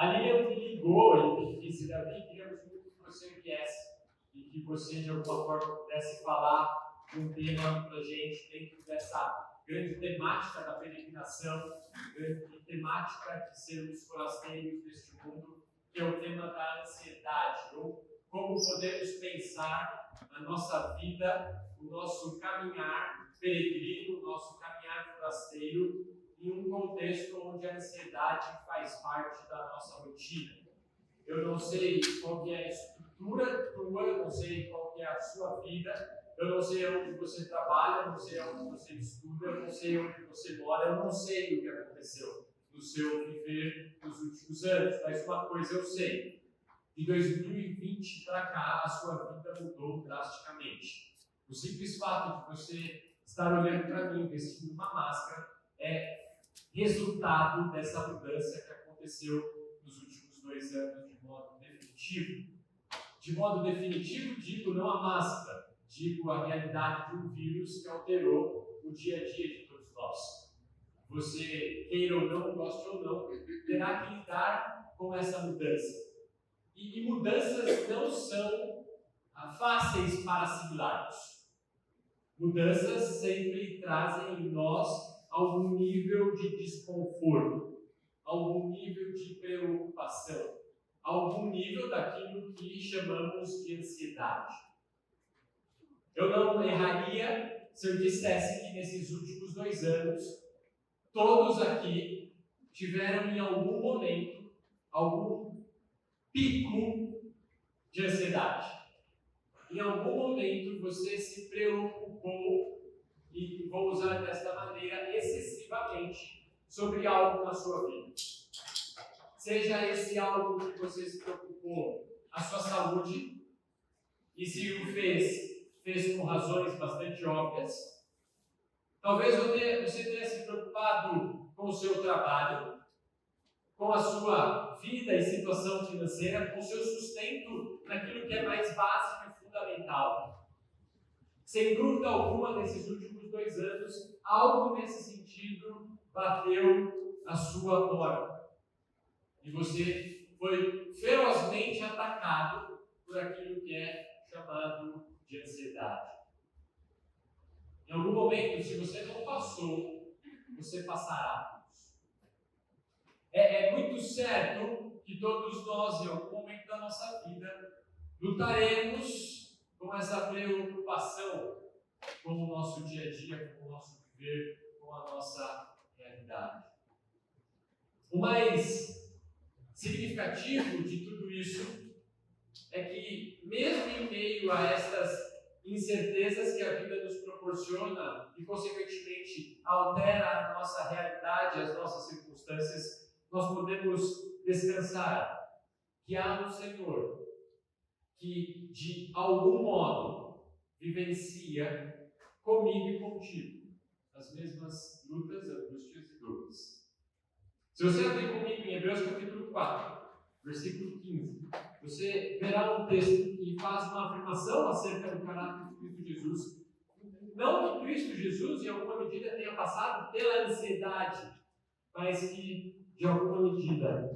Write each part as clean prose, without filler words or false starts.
Ali eu me ligou e disse, Davi, queríamos muito que você viesse e que você, de alguma forma, pudesse falar um tema para a gente dentro dessa grande temática da peregrinação, grande temática de sermos forasteiros neste mundo, que é o tema da ansiedade, ou como podemos pensar na nossa vida, o nosso caminhar peregrino, o nosso caminhar forasteiro, em um contexto onde a ansiedade faz parte da nossa rotina. Eu não sei qual que é a estrutura tua, eu não sei qual que é a sua vida, eu não sei onde você trabalha, eu não sei onde você estuda, eu não sei onde você mora, eu não sei o que aconteceu no seu viver nos últimos anos, mas uma coisa eu sei, de 2020 para cá a sua vida mudou drasticamente. O simples fato de você estar olhando para mim vestindo uma máscara é resultado dessa mudança que aconteceu nos últimos 2 anos de modo definitivo. De modo definitivo, digo não a máscara, digo a realidade de um vírus que alterou o dia a dia de todos nós. Você, queira ou não, goste ou não, terá que lidar com essa mudança. E mudanças não são fáceis para assimilarmos. Mudanças sempre trazem em nós algum nível de desconforto, algum nível de preocupação, algum nível daquilo que chamamos de ansiedade. Eu não erraria se eu dissesse que nesses últimos 2 anos, todos aqui tiveram em algum momento, algum pico de ansiedade. Em algum momento você se preocupou, e vou usar desta maneira, excessivamente, sobre algo na sua vida. Seja esse algo que você se preocupou, a sua saúde, e se o fez com razões bastante óbvias. Talvez você tenha se preocupado com o seu trabalho, com a sua vida e situação financeira, com o seu sustento naquilo que é mais básico e fundamental. Sem dúvida alguma, nesses últimos 2 anos, algo nesse sentido bateu a sua porta. E você foi ferozmente atacado por aquilo que é chamado de ansiedade. Em algum momento, se você não passou, você passará. É muito certo que todos nós, em algum momento da nossa vida, lutaremos com essa preocupação com o nosso dia a dia, com o nosso viver, com a nossa realidade. O mais significativo de tudo isso é que, mesmo em meio a estas incertezas que a vida nos proporciona e, consequentemente, altera a nossa realidade, as nossas circunstâncias, nós podemos descansar que há um Senhor que, de algum modo, vivencia comigo e contigo as mesmas lutas, angústias e dores. Se você abrir comigo em Hebreus capítulo 4, versículo 15, você verá um texto que faz uma afirmação acerca do caráter de Cristo Jesus. Não que Cristo Jesus, em alguma medida, tenha passado pela ansiedade, mas que, de alguma medida,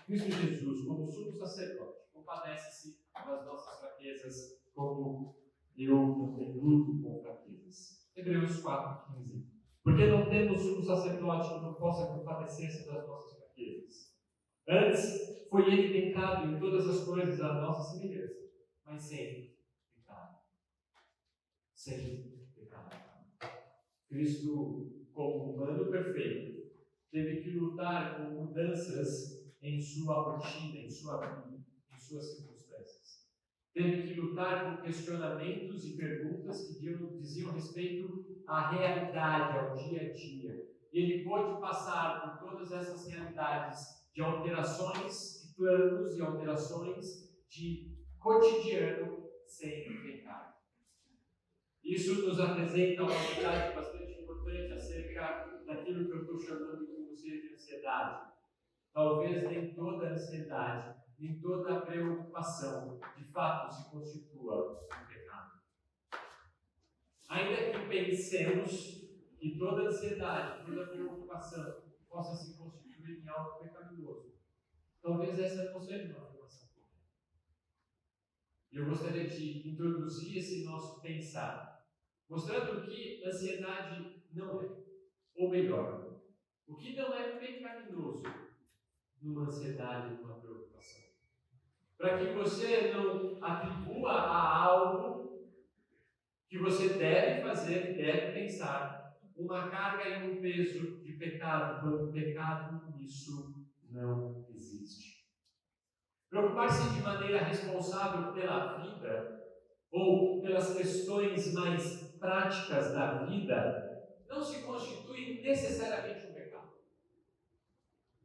Cristo Jesus, como sumo sacerdote, compadece-se das nossas fraquezas, como eu também luto com fraquezas. Hebreus 4,15. Porque não temos sumo sacerdote que não possa compadecer-se das nossas fraquezas. Antes, foi ele tentado em todas as coisas à nossa semelhança, mas sem pecado. Sem pecado. Cristo, como humano perfeito, teve que lutar com mudanças em sua rotina, em sua vida, em suas circunstâncias. Teve que lutar com questionamentos e perguntas que diziam respeito à realidade, ao dia a dia. E ele pôde passar por todas essas realidades de alterações de planos e alterações de cotidiano sem pecado. Isso nos apresenta uma verdade bastante importante acerca daquilo que eu estou chamando com você de ansiedade. Talvez nem toda ansiedade, nem toda preocupação, de fato, se constitua um pecado. Ainda que pensemos que toda ansiedade, toda preocupação possa se constituir em algo pecaminoso, Talvez essa não seja uma afirmação correta. E eu gostaria de introduzir esse nosso pensar, mostrando o que ansiedade não é. Ou melhor, o que não é pecaminoso numa ansiedade, numa preocupação. Para que você não atribua a algo que você deve fazer, deve pensar, uma carga e um peso de pecado, quando pecado isso não existe. Preocupar-se de maneira responsável pela vida ou pelas questões mais práticas da vida não se constitui necessariamente um pecado.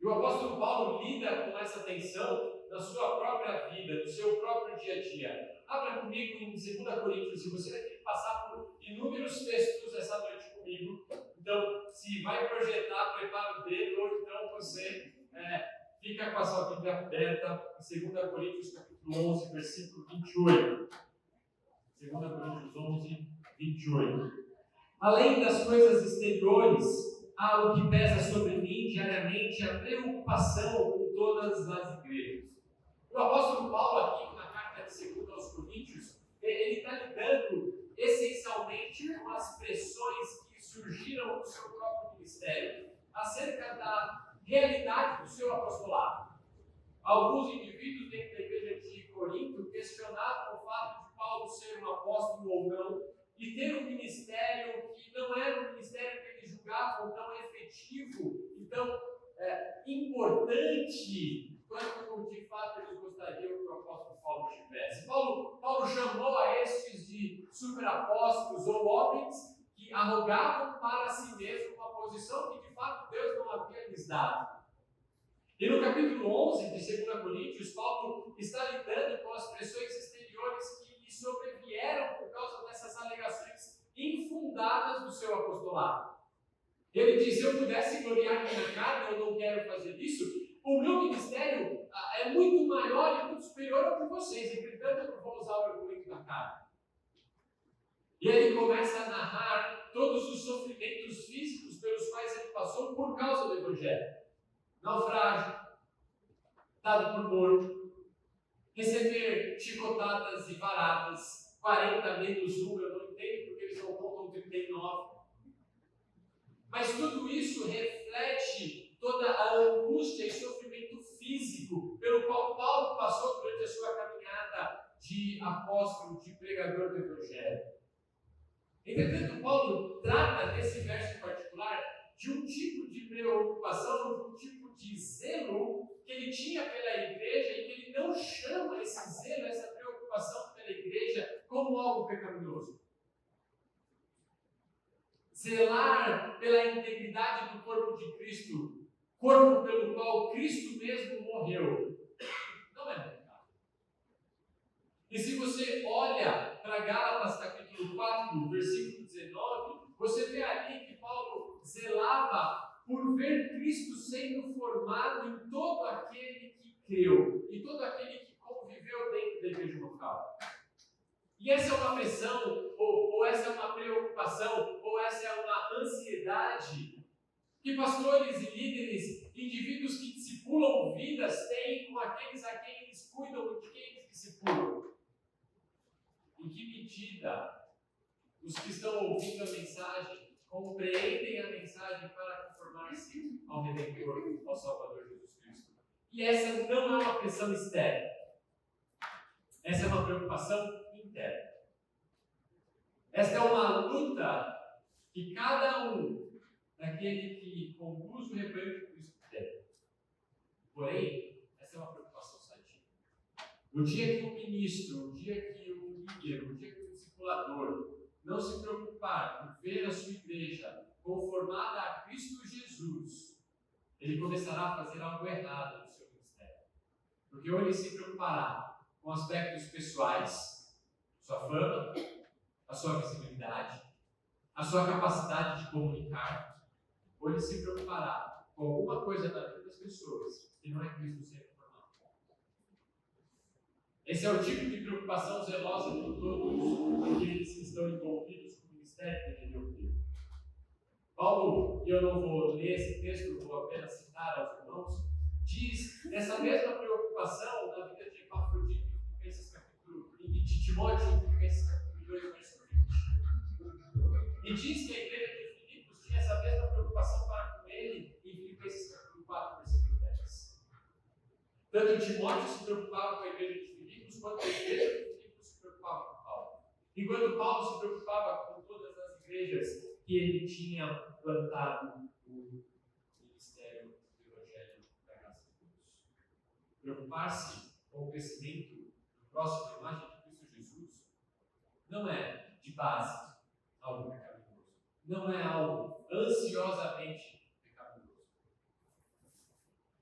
E o apóstolo Paulo lida com essa tensão na sua própria vida, no seu próprio dia a dia. Abra comigo em 2 Coríntios, e você vai ter que passar por inúmeros textos essa noite comigo. Então, se vai projetar, prepara o dedo, ou então você fica com a sua Bíblia aberta em 2 Coríntios, capítulo 11, versículo 28. 2 Coríntios 11, 28. Além das coisas exteriores, há o que pesa sobre mim diariamente, a preocupação com todas as igrejas. O apóstolo Paulo, aqui na carta de 2 aos Coríntios, ele está lidando essencialmente com as pressões que surgiram no seu próprio ministério acerca da realidade do seu apostolado. Alguns indivíduos dentro da igreja de Corinto questionavam o fato de Paulo ser um apóstolo ou não, e ter um ministério que não era um ministério que eles julgavam tão efetivo e tão importante quanto de fato eles gostariam que o apóstolo Paulo tivesse. Paulo chamou a estes de superapóstolos ou homens que arrogavam para si mesmo uma posição que de fato Deus não havia lhes dado. E no capítulo 11 de 2 Coríntios, Paulo está lidando com as pressões exteriores que lhe sobrevieram por causa dessas alegações infundadas do seu apostolado. Ele diz: se eu pudesse gloriar-me na carne, eu não quero fazer isso. O meu ministério é muito maior e muito superior ao de vocês, entretanto eu não vou usar o argumento da carne. E ele começa a narrar todos os sofrimentos físicos pelos quais ele passou por causa do Evangelho. Naufrágio, dado por morto, receber chicotadas e varadas, 40 menos 1, eu não entendo porque eles não contam 39. Mas tudo isso reflete toda a angústia e sofrimento físico pelo qual Paulo passou durante a sua caminhada de apóstolo, de pregador do Evangelho. Entretanto, Paulo trata nesse verso em particular de um tipo de preocupação, de um tipo de zelo que ele tinha pela igreja e que ele não chama esse zelo, essa preocupação pela igreja como algo pecaminoso. Zelar pela integridade do corpo de Cristo, corpo pelo qual Cristo mesmo morreu, não é pecado. E se você olha para Gálatas capítulo 4, versículo 19, você vê ali que Paulo zelava por ver Cristo sendo formado em todo aquele que creu, e todo aquele que conviveu dentro da igreja local. E essa é uma pressão, ou essa é uma preocupação, ou essa é uma ansiedade que pastores e líderes, indivíduos que discipulam vidas, têm com aqueles a quem eles cuidam e de quem eles discipulam. Em que medida os que estão ouvindo a mensagem compreendem a mensagem para conformar-se ao Redentor, ao Salvador Jesus Cristo? E essa não é uma pressão externa. Essa é uma preocupação interna. Esta é uma luta que cada um daquele que conduz o rebanho de Cristo tem. Porém, essa é uma preocupação sadia. O dia que o ministro, o dia que o líder, o dia que o discipulador não se preocupar por ver a sua igreja conformada a Cristo Jesus, ele começará a fazer algo errado no seu ministério. Porque ou ele se preocupará com aspectos pessoais, sua fama, a sua visibilidade, a sua capacidade de comunicar, ou ele se preocupará com alguma coisa na vida das pessoas que não é Cristo sendo formado. Esse é o tipo de preocupação zelosa de todos aqueles que estão envolvidos com o ministério que deveriam ter. Paulo, e eu não vou ler esse texto, vou apenas citar aos irmãos, diz essa mesma preocupação na vida de Epafrodito em Filipenses capítulo e de Timóteo em Filipenses capítulo 2, verso 20. E diz que a igreja de Filipos tinha essa mesma preocupação para com ele em Filipenses capítulo 4, versículo 10. Tanto Timóteo se preocupava com a igreja de Filipos, quanto a igreja de Filipos se preocupava com Paulo. Enquanto Paulo se preocupava com todas as igrejas que ele tinha plantado o ministério do Evangelho da graça de Deus. Preocupar-se com o crescimento do próximo da imagem de Cristo Jesus não é de base algo pecaminoso. Não é algo ansiosamente pecaminoso.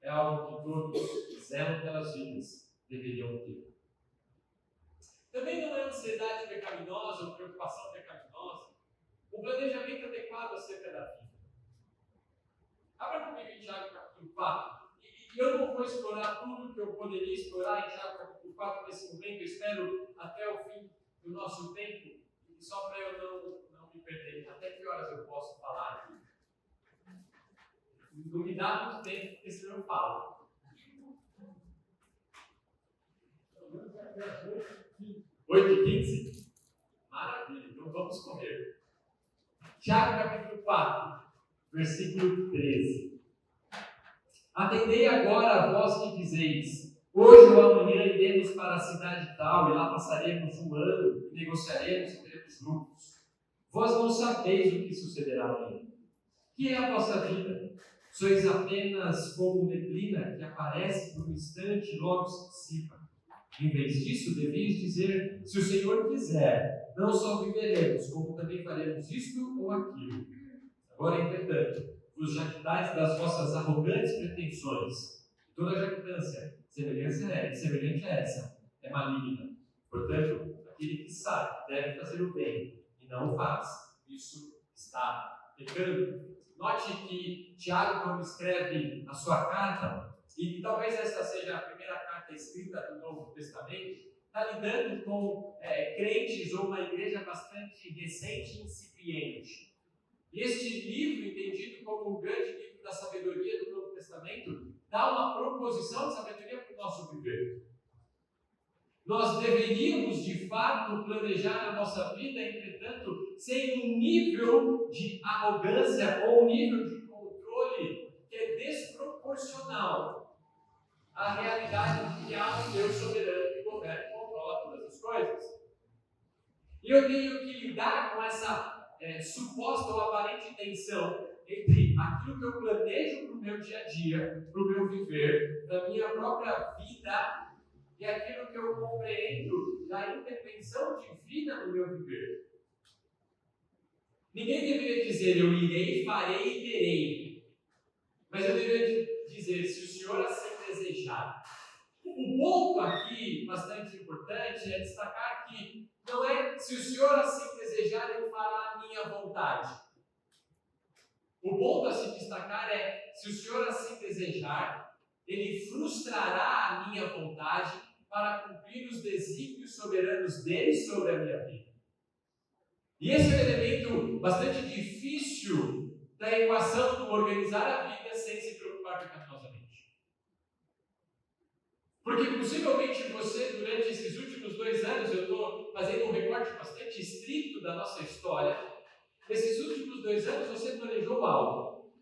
É algo que todos zelam pelas vidas deveriam ter. Também não é ansiedade pecaminosa ou preocupação pecaminosa o planejamento adequado acerca da vida. Abra comigo em Tiago capítulo 4. E eu não vou explorar tudo que eu poderia explorar em Tiago capítulo 4 nesse momento. Eu espero até o fim do nosso tempo, só para eu não me perder. Até que horas eu posso falar aqui? Não me dá muito tempo, porque senão eu falo. 8h15? Maravilha, então vamos correr. Tiago capítulo 4, versículo 13. Atendei agora a vós que dizeis: hoje ou amanhã iremos para a cidade tal, e lá passaremos um ano, e negociaremos e teremos lucros. Vós não sabeis o que sucederá amanhã. Que é a vossa vida? Sois apenas como neblina que aparece por um instante e logo se dissipa. Em vez disso, devias dizer: se o Senhor quiser, não só viveremos, como também faremos isto ou aquilo. Agora, entretanto, vos jactais das vossas arrogantes pretensões. Toda jactância, semelhante a essa, é maligna. Portanto, aquele que sabe que deve fazer o bem e não o faz, isso está pecando. Note que Tiago, quando escreve a sua carta, e talvez essa seja a primeira carta escrita do Novo Testamento, está lidando com crentes ou uma igreja bastante recente e incipiente. E este livro, entendido como um grande livro da sabedoria do Novo Testamento, dá uma proposição de sabedoria para o nosso viver. Nós deveríamos, de fato, planejar a nossa vida, entretanto, sem um nível de arrogância ou um nível de controle que é desproporcional à realidade de que há um Deus soberano que governa e controla todas as coisas. E eu tenho que lidar com essa suposta ou aparente tensão entre aquilo que eu planejo para o meu dia a dia, para o meu viver, para a minha própria vida, e aquilo que eu compreendo da intervenção divina no meu viver. Ninguém deveria dizer: eu irei, farei e terei. Mas eu deveria dizer: se o Senhor assim desejar. O ponto aqui, bastante importante, é destacar que não é se o Senhor assim desejar, Ele fará a minha vontade. O ponto a se destacar é: se o Senhor assim desejar, Ele frustrará a minha vontade para cumprir os desígnios soberanos dele sobre a minha vida. E esse é um elemento bastante difícil da equação do organizar a vida sem se preocupar pecaminosamente. Porque possivelmente você, durante esses últimos 2 anos, eu estou fazendo um recorte bastante estrito da nossa história, nesses últimos 2 anos você planejou algo.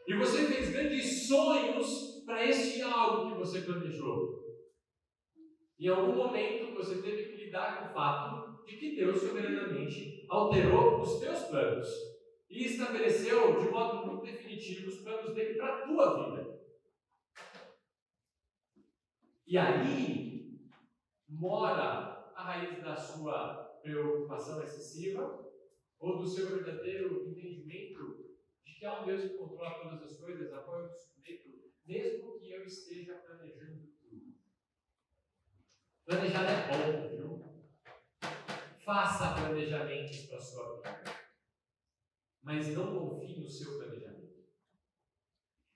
E você fez grandes sonhos para este algo que você planejou. Em algum momento você teve que lidar com o fato de que Deus soberanamente alterou os teus planos e estabeleceu de modo muito definitivo os planos dele para a tua vida. E aí mora a raiz da sua preocupação excessiva ou do seu verdadeiro entendimento de que há um Deus que controla todas as coisas, a qual eu me submeto, mesmo que eu esteja planejando tudo. Planejar é bom, viu? Faça planejamentos para a sua vida, mas não confie no seu planejamento.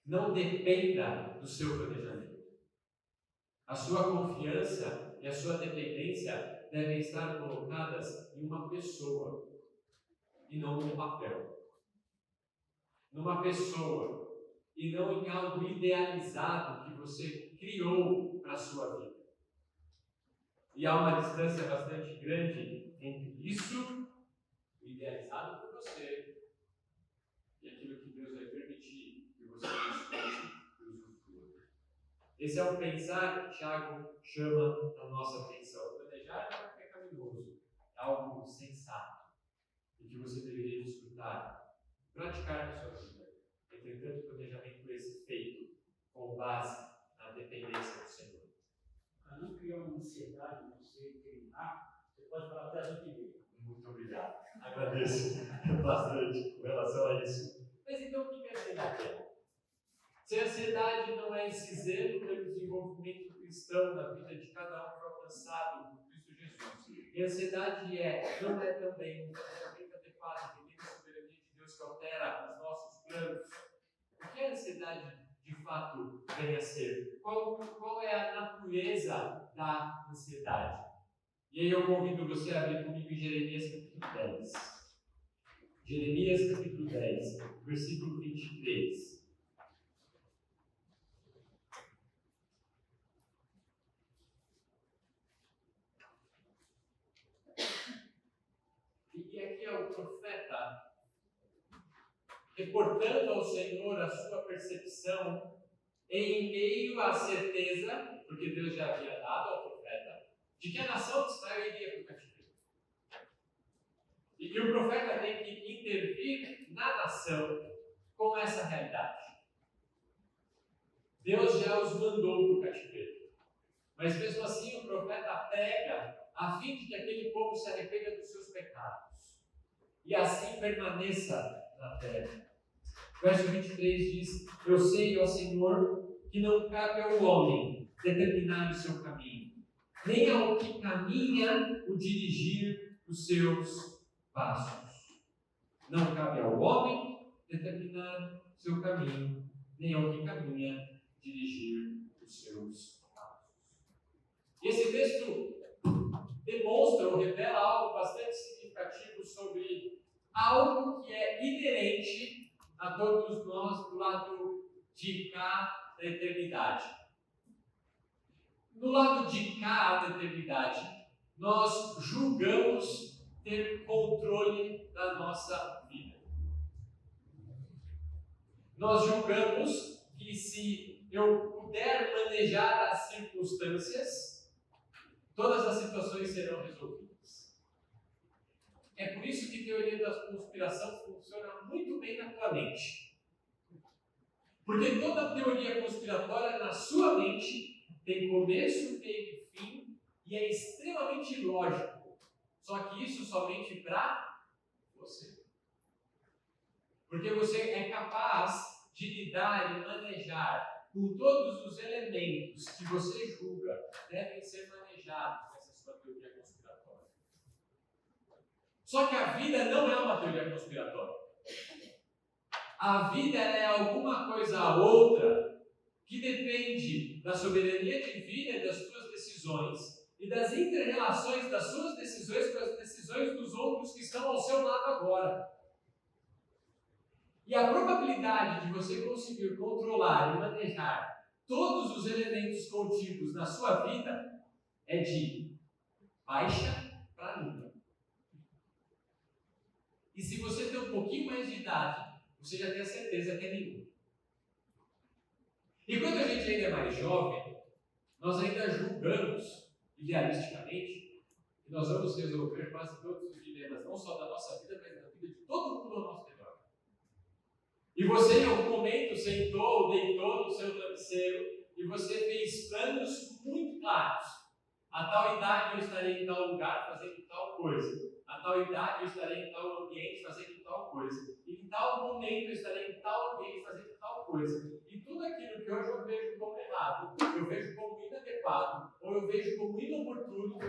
Não dependa do seu planejamento. A sua confiança e a sua dependência devem estar colocadas em uma pessoa e não num papel. Numa pessoa e não em algo idealizado que você criou para a sua vida. E há uma distância bastante grande entre isso, o idealizado por você, e aquilo que Deus vai permitir que você desfrute e usufrua. Esse é o pensar que Tiago chama a nossa atenção. Planejar não é pecaminoso, é algo sensato e que você deveria desfrutar, praticar na sua vida. Entretanto, planejamento esse feito com base na dependência do Senhor. Para não criar uma ansiedade, não sei treinar, você pode falar até as 8h30. Muito obrigado. Agradeço bastante com relação a isso. Mas então o que é ansiedade? Se a ansiedade não é esse zelo pelo desenvolvimento cristão na vida de cada um que é alcançado por Cristo Jesus, e a ansiedade não é também um planejamento adequado, entendendo a soberania de Deus que altera os nossos planos. O que a ansiedade de fato vem a ser? Qual é a natureza da ansiedade? E aí eu convido você a abrir comigo em Jeremias capítulo 10. Jeremias capítulo 10, versículo 23. E aqui é o profeta reportando ao Senhor a sua percepção em meio à certeza, porque Deus já havia dado ao profeta, de que a nação de Israel iria para o cativeiro. E que o profeta tem que intervir na nação com essa realidade. Deus já os mandou para o cativeiro. Mas mesmo assim o profeta prega a fim de que aquele povo se arrependa dos seus pecados e assim permaneça na terra. Verso 23 diz: Eu sei, ó Senhor, que não cabe ao homem determinar o seu caminho, nem ao que caminha o dirigir os seus passos. Não cabe ao homem determinar o seu caminho, nem ao que caminha dirigir os seus passos. E esse texto demonstra ou revela algo bastante significativo sobre algo que é inerente a todos nós do lado de cá da eternidade. No lado de cá da eternidade, nós julgamos ter controle da nossa vida. Nós julgamos que se eu puder manejar as circunstâncias, todas as situações serão resolvidas. É por isso que a teoria da conspiração funciona muito bem na tua mente. Porque toda teoria conspiratória na sua mente tem começo, meio e fim e é extremamente lógico. Só que isso somente para você. Porque você é capaz de lidar e manejar com todos os elementos que você julga devem ser manejados nessa sua teoria conspiratória. Só que a vida não é uma teoria conspiratória. A vida é alguma coisa ou outra que depende da soberania divina e das suas decisões e das inter-relações das suas decisões com as decisões dos outros que estão ao seu lado agora. E a probabilidade de você conseguir controlar e manejar todos os elementos contidos na sua vida é de baixa para nula. E se você tem um pouquinho mais de idade, você já tem a certeza que é nenhum. E quando a gente ainda é mais jovem, nós ainda julgamos, idealisticamente, que nós vamos resolver quase todos os dilemas, não só da nossa vida, mas da vida de todo mundo ao nosso redor. E você, em algum momento, sentou, deitou no seu travesseiro e você fez planos muito claros. A tal idade eu estarei em tal lugar fazendo tal coisa. A tal idade eu estarei em tal ambiente fazendo tal coisa. E em tal momento eu estarei em tal ambiente fazendo tal coisa. E tudo aquilo que hoje eu vejo como errado, eu vejo como inadequado, ou eu vejo como inoportuno,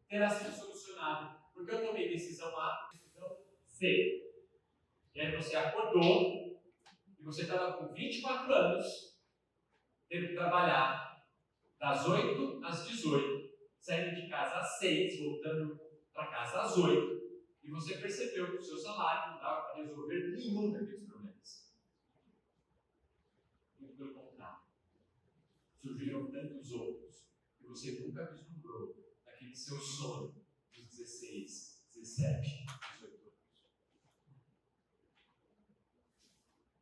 terá sido solucionado. Porque eu tomei decisão A, decisão C. E aí você acordou, e você estava com 24 anos, tendo que trabalhar das 8 às 18, saindo de casa às 6, voltando para casa às 8, e você percebeu que o seu salário não dava para resolver nenhum daqueles problemas. surgiram tantos outros que você nunca vislumbrou naquele seu sonho dos 16, 17, 18 anos.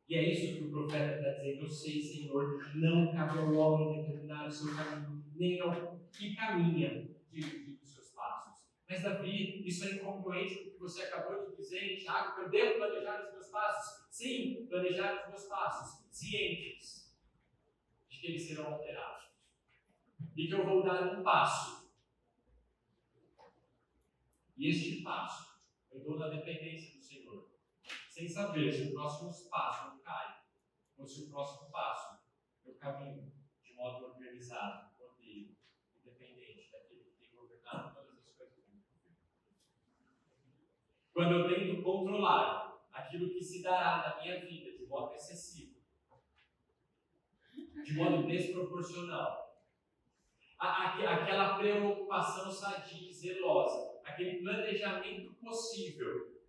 E é isso que o profeta está dizendo. Eu sei, Senhor, não cabe ao homem determinar o seu caminho, nem ao que caminha dirigir os seus passos. Mas, Davi, isso é incongruente com o que você acabou de dizer em Tiago, que eu devo planejar os meus passos. Sim, planejar os meus passos, cientes de que eles serão alterados. E que eu vou dar um passo. E este passo eu dou na dependência do Senhor, sem saber se o próximo passo eu caio, ou se o próximo passo eu caminho de modo organizado, ordeiro, independente daquele que tem governado todas as coisas do mundo. Quando eu tento controlar aquilo que se dará na minha vida de modo excessivo, de modo desproporcional, aquela preocupação sadia e zelosa, aquele planejamento possível,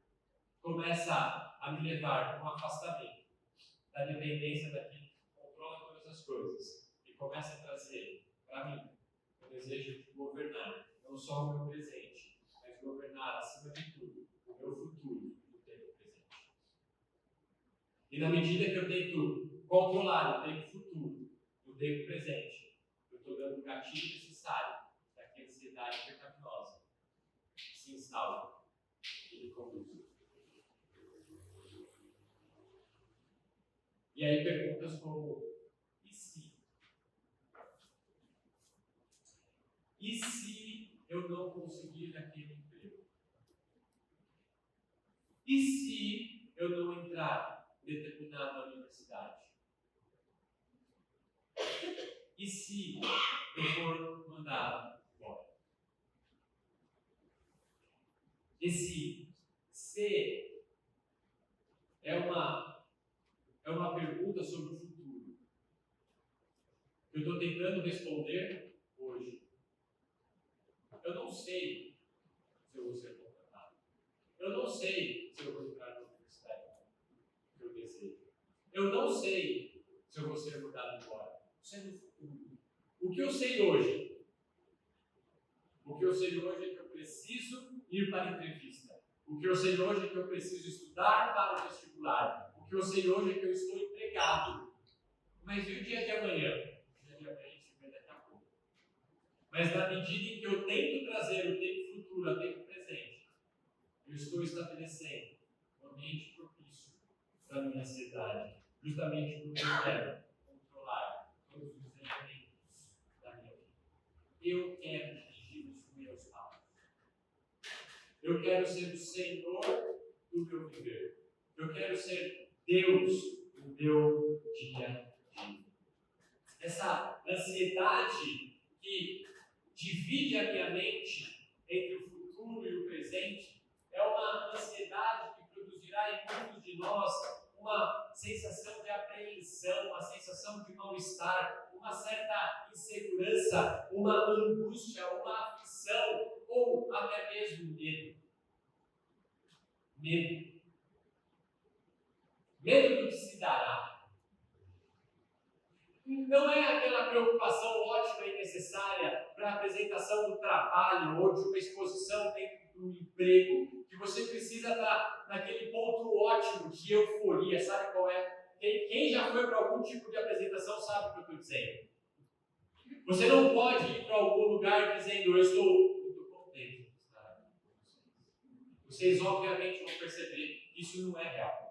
começa a me levar para um afastamento da dependência daquele que controla todas as coisas e começa a trazer para mim o desejo de governar não só o meu presente, mas governar acima de tudo o meu futuro no tempo presente. E na medida que eu tento controlar o tempo futuro no tempo presente, eu estou dando o gatilho necessário para que a ansiedade pecaminosa se instale e me conduza. E aí perguntas como, e se? E se eu não conseguir aquele emprego? E se eu não entrar em determinada universidade? E se eu for mandado embora? Esse se é uma pergunta sobre o futuro. Eu estou tentando responder hoje. Eu não sei se eu vou ser contratado. Eu não sei se eu vou entrar na universidade que eu desejo. Eu não sei se eu vou ser mandado embora. Isso é no futuro. O que eu sei hoje? O que eu sei hoje é que eu preciso ir para a entrevista. O que eu sei hoje é que eu preciso estudar para o vestibular. O que eu sei hoje é que eu estou empregado. Mas e o dia de amanhã? O dia de amanhã a gente vê daqui a pouco. Mas na medida em que eu tento trazer o tempo futuro ao tempo presente, eu estou estabelecendo um ambiente propício para a minha ansiedade. Justamente porque eu quero controlar todos os elementos da minha vida. Eu quero dirigir os meus passos. Eu quero ser o Senhor do meu viver. Eu quero ser Deus no meu dia a dia. Essa ansiedade que divide a minha mente entre o futuro e o presente é uma ansiedade que produzirá em muitos de nós uma sensação de apreensão, uma sensação de mal-estar, uma certa insegurança, uma angústia, uma aflição ou até mesmo medo. Medo. Medo do que se dará. Não é aquela preocupação ótima e necessária para a apresentação do trabalho ou de uma exposição dentro do emprego, que você precisa estar naquele ponto ótimo de euforia. Sabe qual é? Quem já foi para algum tipo de apresentação sabe o que eu estou dizendo. Você não pode ir para algum lugar dizendo, eu estou muito contente de estar aqui com vocês. Vocês obviamente vão perceber que isso não é real.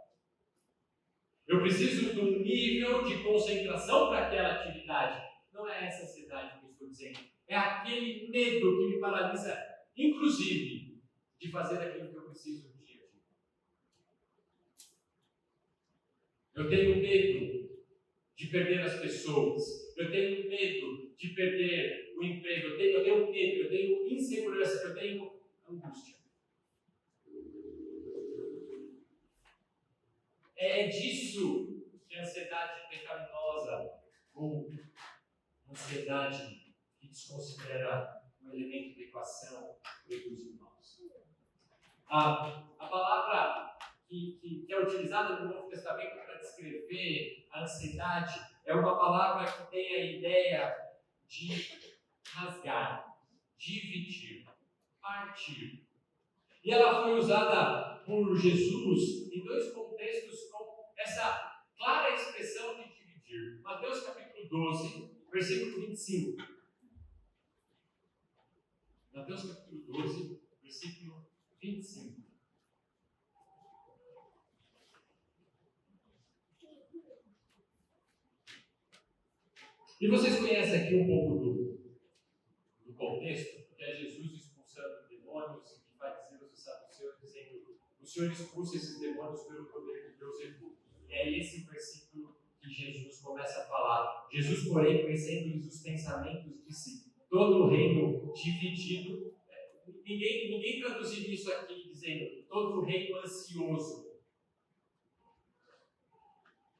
Eu preciso de um nível de concentração para aquela atividade. Não é essa ansiedade que eu estou dizendo. É aquele medo que me paralisa, inclusive, de fazer aquilo que eu preciso no dia a dia. Eu tenho medo de perder as pessoas. Eu tenho medo de perder o emprego. Eu tenho medo, eu tenho insegurança, eu tenho angústia. É disso que a ansiedade pecaminosa ou ansiedade que desconsidera um elemento da equação produz em nós. A palavra que é utilizada no Novo Testamento para descrever a ansiedade é uma palavra que tem a ideia de rasgar, dividir, partir. E ela foi usada por Jesus em dois contextos com essa clara expressão de dividir. Mateus capítulo 12, versículo 25. Mateus capítulo 12, versículo 25. E vocês conhecem aqui um pouco do contexto, que é Jesus expulsando demônios, e que vai dizer aos saduceus, dizendo: o Senhor expulsa esses demônios pelo poder de Beelzebul. E é esse versículo que Jesus começa a falar. Jesus, porém, conhecendo-lhes os pensamentos, disse: todo o reino dividido. Ninguém traduziu isso aqui dizendo todo o reino ansioso,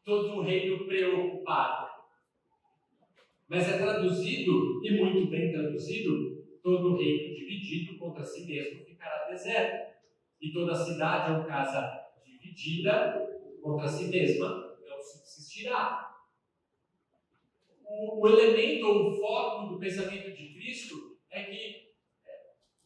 todo o reino preocupado. Mas é traduzido, e muito bem traduzido, todo reino dividido contra si mesmo ficará deserto. E toda cidade ou casa dividida contra si mesma não subsistirá. O elemento ou o foco do pensamento de Cristo é que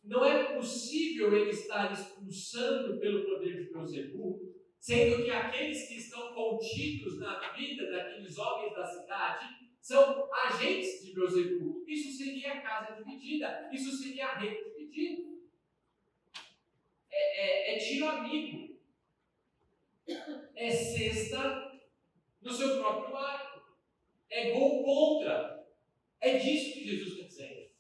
não é possível ele estar expulsando pelo poder de Beelzebul, sendo que aqueles que estão contidos na vida daqueles homens da cidade são agentes de Beelzebul. Isso seria casa dividida, isso seria reino dividido. É tiro amigo, é cesta no seu próprio arco, é gol contra. É disso que Jesus está dizendo.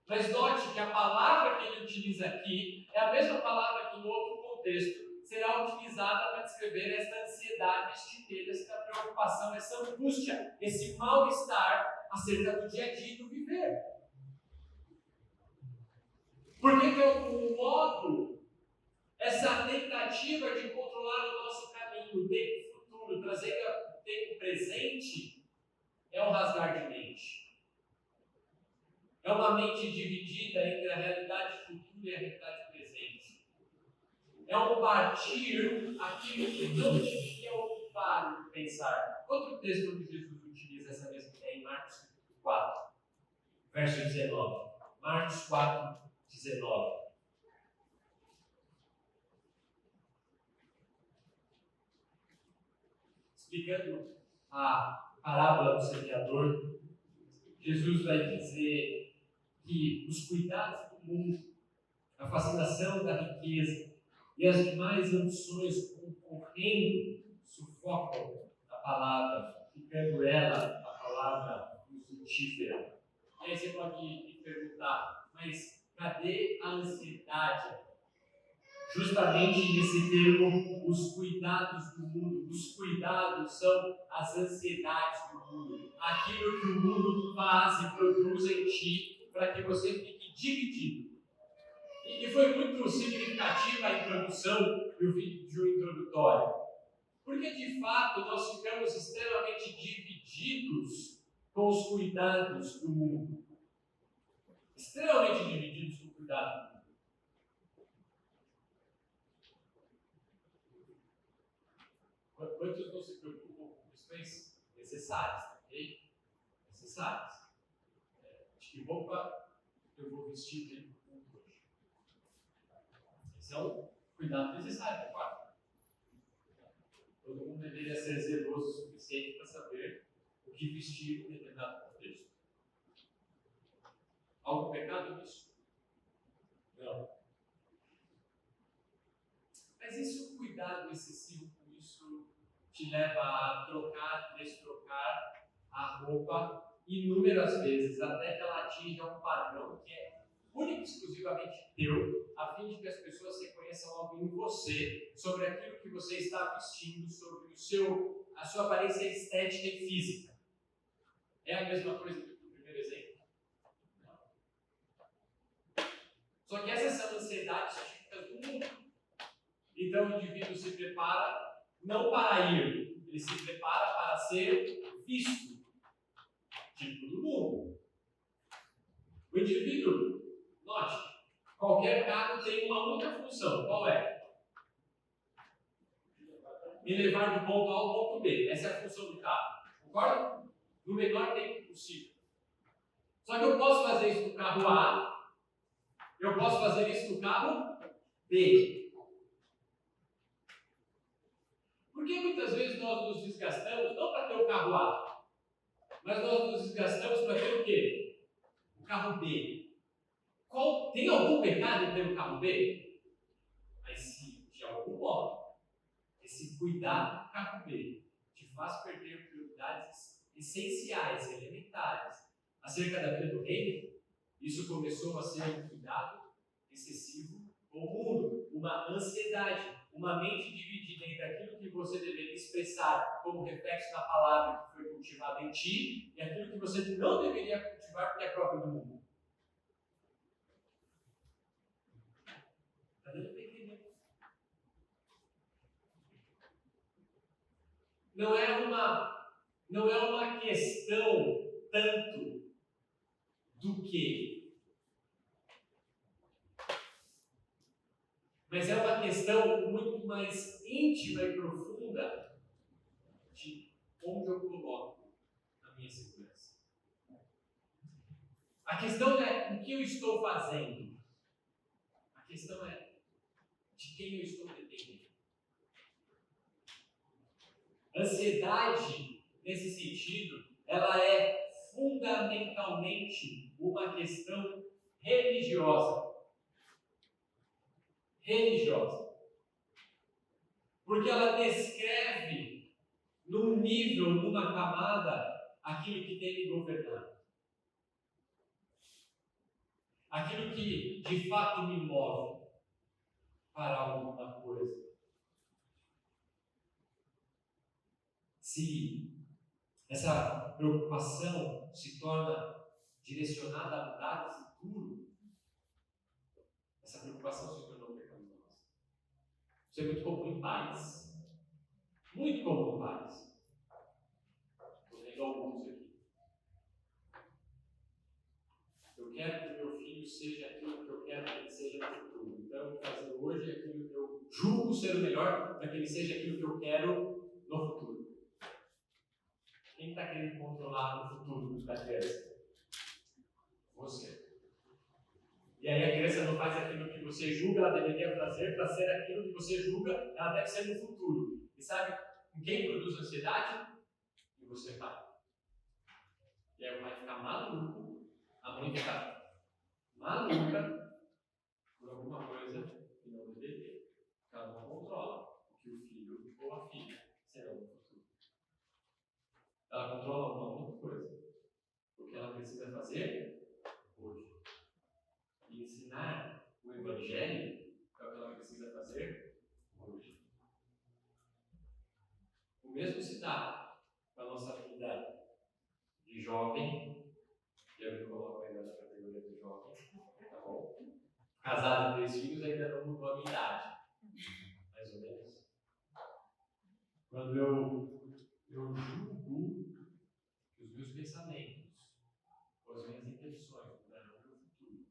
Mas note que a palavra que ele utiliza aqui é a mesma palavra que no outro contexto será utilizada para descrever esta ansiedade, este medo, esta preocupação, essa angústia, esse mal-estar acerca do dia a dia e do viver. Porque de algum modo, essa tentativa de controlar o nosso caminho, o tempo futuro, trazer o tempo presente, é um rasgar de mente. É uma mente dividida entre a realidade futura e a realidade presente. É um partir aquilo que não devia ocupar o pensar. Outro texto onde Jesus utiliza essa mesma ideia em Marcos 4, verso 19. Marcos 4, 19. Explicando a parábola do semeador, Jesus vai dizer que os cuidados do mundo, a fascinação da riqueza e as demais ambições concorrendo sufocam a palavra, ficando ela, a palavra, frutífera. Aí você pode me perguntar, mas cadê a ansiedade? Justamente nesse termo, os cuidados do mundo. Os cuidados são as ansiedades do mundo. Aquilo que o mundo faz e produz em ti para que você fique dividido. E foi muito significativa a introdução do vídeo introdutório. Porque, de fato, nós ficamos extremamente divididos com os cuidados do mundo. Extremamente divididos com o cuidado do mundo. Quantos não se preocupam com questões necessárias, ok? Necessárias. De que roupa eu vou vestir dentro do mundo hoje? Esse é um cuidado necessário, é claro. Todo mundo deveria ser zeloso o suficiente para saber o que vestir em determinado contexto. Algum pecado nisso? Não. Mas e se o cuidado excessivo com isso te leva a trocar, destrocar a roupa inúmeras vezes, até que ela atinja um padrão que é único e exclusivamente teu, a fim de que as pessoas reconheçam algo em você, sobre aquilo que você está vestindo, sobre a sua aparência estética e física? É a mesma coisa que o primeiro exemplo? Não. Só que essas são ansiedades típicas do mundo. Então o indivíduo se prepara não para ir, ele se prepara para ser visto. Tipo do mundo. O indivíduo, note, qualquer carro tem uma única função. Qual é? me levar do ponto A ao ponto B. Essa é a função do carro. Concorda? No menor tempo possível. Só que eu posso fazer isso no carro A, eu posso fazer isso no carro B. Porque muitas vezes nós nos desgastamos não para ter o carro A, mas nós nos desgastamos para ter o quê? O carro B. Tem algum pecado em ter um carro B? Mas se de algum modo esse cuidado do carro B te faz perder prioridades essenciais, elementares, acerca da vida do reino, isso começou a ser um cuidado excessivo com o mundo, uma ansiedade, uma mente dividida entre aquilo que você deveria expressar como reflexo da palavra que foi cultivada em ti e aquilo que você não deveria cultivar porque é próprio do mundo. Está dando para entender? Não é uma questão tanto do que, mas é uma questão muito mais íntima e profunda de onde eu coloco a minha segurança. A questão não é o que eu estou fazendo. A questão é de quem eu estou dependendo. Ansiedade, nesse sentido, ela é fundamentalmente uma questão religiosa. Religiosa. Porque ela descreve num nível, numa camada, aquilo que tem me governado. Aquilo que de fato me move para alguma coisa. Se essa preocupação se torna direcionada a mudar o futuro, essa preocupação se tornou pecaminosa. Isso é muito comum em pais. Muito comum em pais. Estou lendo alguns aqui. Eu quero que meu filho seja aquilo que eu quero que ele seja no futuro. Então, eu vou fazer hoje aquilo que eu julgo ser o melhor para que ele seja aquilo que eu quero no futuro. Quem está querendo controlar o futuro da criança? Você. E aí a criança não faz aquilo que você julga ela deveria fazer para ser aquilo que você julga ela deve ser no futuro. E sabe quem produz ansiedade? E você, pai. E aí o pai fica maluco, a mãe fica maluca por alguma coisa que não deveria. Ela não controla o que o filho ou a filha serão no futuro. Ela controla uma outra coisa. O que ela precisa fazer hoje. E ensinar o Evangelho é o que ela precisa fazer hoje. O mesmo se dá com a nossa vida de jovem, que eu me coloco ainda na categoria do jovem, tá bom? Casado, 3 filhos, ainda não mudou a minha idade, mais ou menos. Quando eu julgo que os meus pensamentos, ou as minhas intenções mudarão o meu futuro,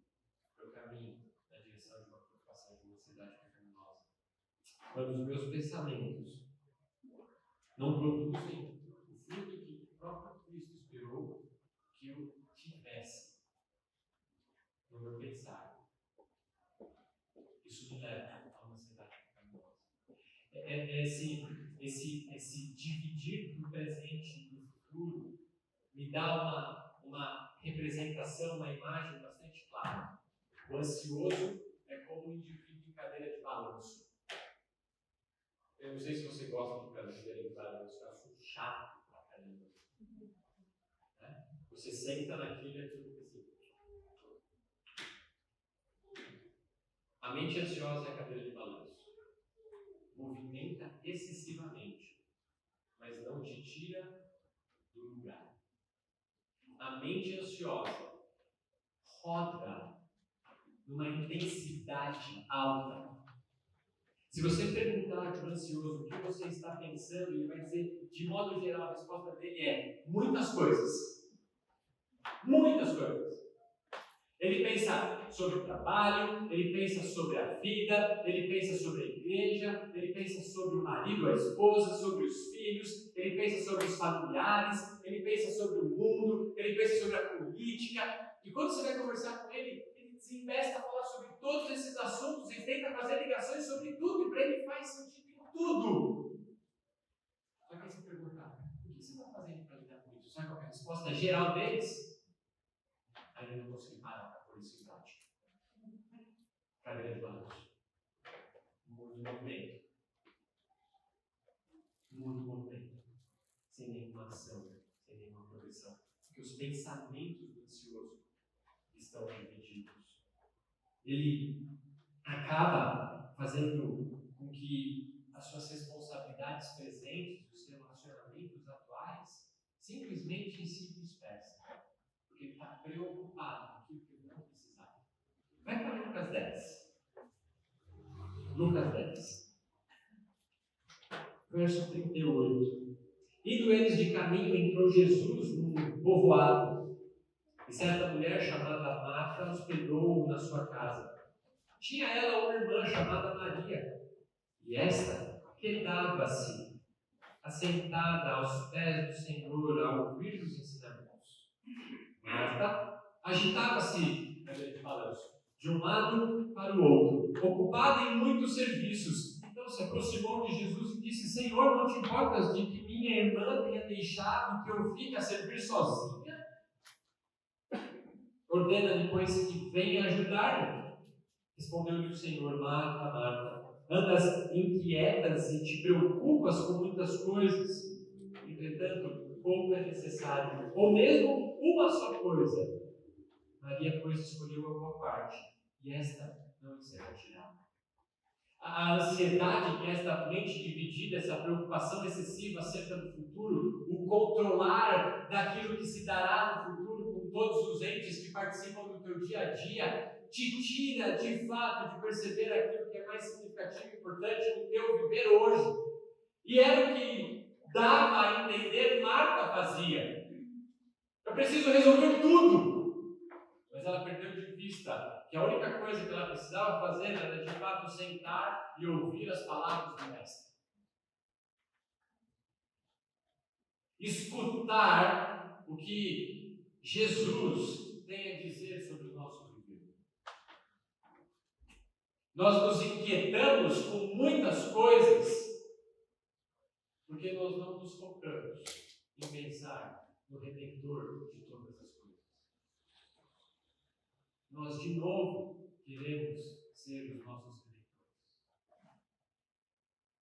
o meu caminho na direção de uma preocupação de uma ansiedade pecaminosa. Quando os meus pensamentos não produzem o fruto que o próprio Cristo esperou que eu tivesse no meu pensar, isso me leva a uma ansiedade pecaminosa. Esse dividir do presente e do futuro me dá uma representação, uma imagem bastante clara. O ansioso é como um indivíduo em cadeira de balanço. Eu não sei se você gosta de cadeira de balanço, eu acho chato pra caramba. Né? Você senta naquilo e aquilo que assim. A mente ansiosa é a cadeira de balanço. Movimenta excessivamente, mas não te tira do lugar. A mente ansiosa roda numa intensidade alta. Se você perguntar para o ansioso o que você está pensando, ele vai dizer, de modo geral, a resposta dele é muitas coisas. Muitas coisas. Ele pensa sobre o trabalho, ele pensa sobre a vida, ele pensa sobre a igreja, ele pensa sobre o marido, a esposa, sobre os filhos, ele pensa sobre os familiares, ele pensa sobre o mundo, ele pensa sobre a política. E quando você vai conversar com ele, ele desinvesta a falar sobre todos esses assuntos e tenta fazer ligações sobre tudo, e para ele faz sentido em tudo. Só que aí você pergunta, o que você está fazendo para lidar com isso? Sabe qual é a resposta geral deles? Ainda não consegui parar para pôr isso em prática. Cadeira de balanço. Muito movimento. Muito movimento. Sem nenhuma ação, sem nenhuma progressão. Porque os pensamentos do ansioso estão divididos. Ele acaba fazendo com que as suas responsabilidades presentes, os seus relacionamentos atuais, simplesmente se dispersem. Porque ele está preocupado com aquilo que ele não precisava. Vai para Lucas 10. Lucas 10. Verso 38. Indo eles de caminho, entrou Jesus num povoado. E certa mulher chamada Marta hospedou-o na sua casa. Tinha ela uma irmã chamada Maria. E esta quedava-se assentada aos pés do Senhor ao ouvir os ensinamentos. Marta agitava-se de um lado para o outro, ocupada em muitos serviços. Então se aproximou de Jesus e disse: Senhor, não te importas de que minha irmã tenha deixado que eu fique a servir sozinha? Ordena-lhe, pois, que venha ajudar-me. Respondeu-lhe o Senhor: Marta, Marta, andas inquietas e te preocupas com muitas coisas. Entretanto, pouco é necessário, ou mesmo uma só coisa. Maria, pois, escolheu a boa parte, e esta não lhe será tirada. A ansiedade que é esta mente dividida, essa preocupação excessiva acerca do futuro, o controlar daquilo que se dará no futuro com todos os entes que participam do teu dia a dia, te tira de fato de perceber aquilo que é mais significativo e importante no teu viver hoje. E era o que dava a entender Marta fazia. Eu preciso resolver tudo. Mas ela perdeu de vista que a única coisa que ela precisava fazer era de fato sentar e ouvir as palavras do Mestre. Escutar o que Jesus tem a dizer sobre o nosso viver. Nós nos inquietamos com muitas coisas porque nós não nos focamos em pensar no Redentor de todas as coisas. Nós, de novo, queremos ser os nossos redentores.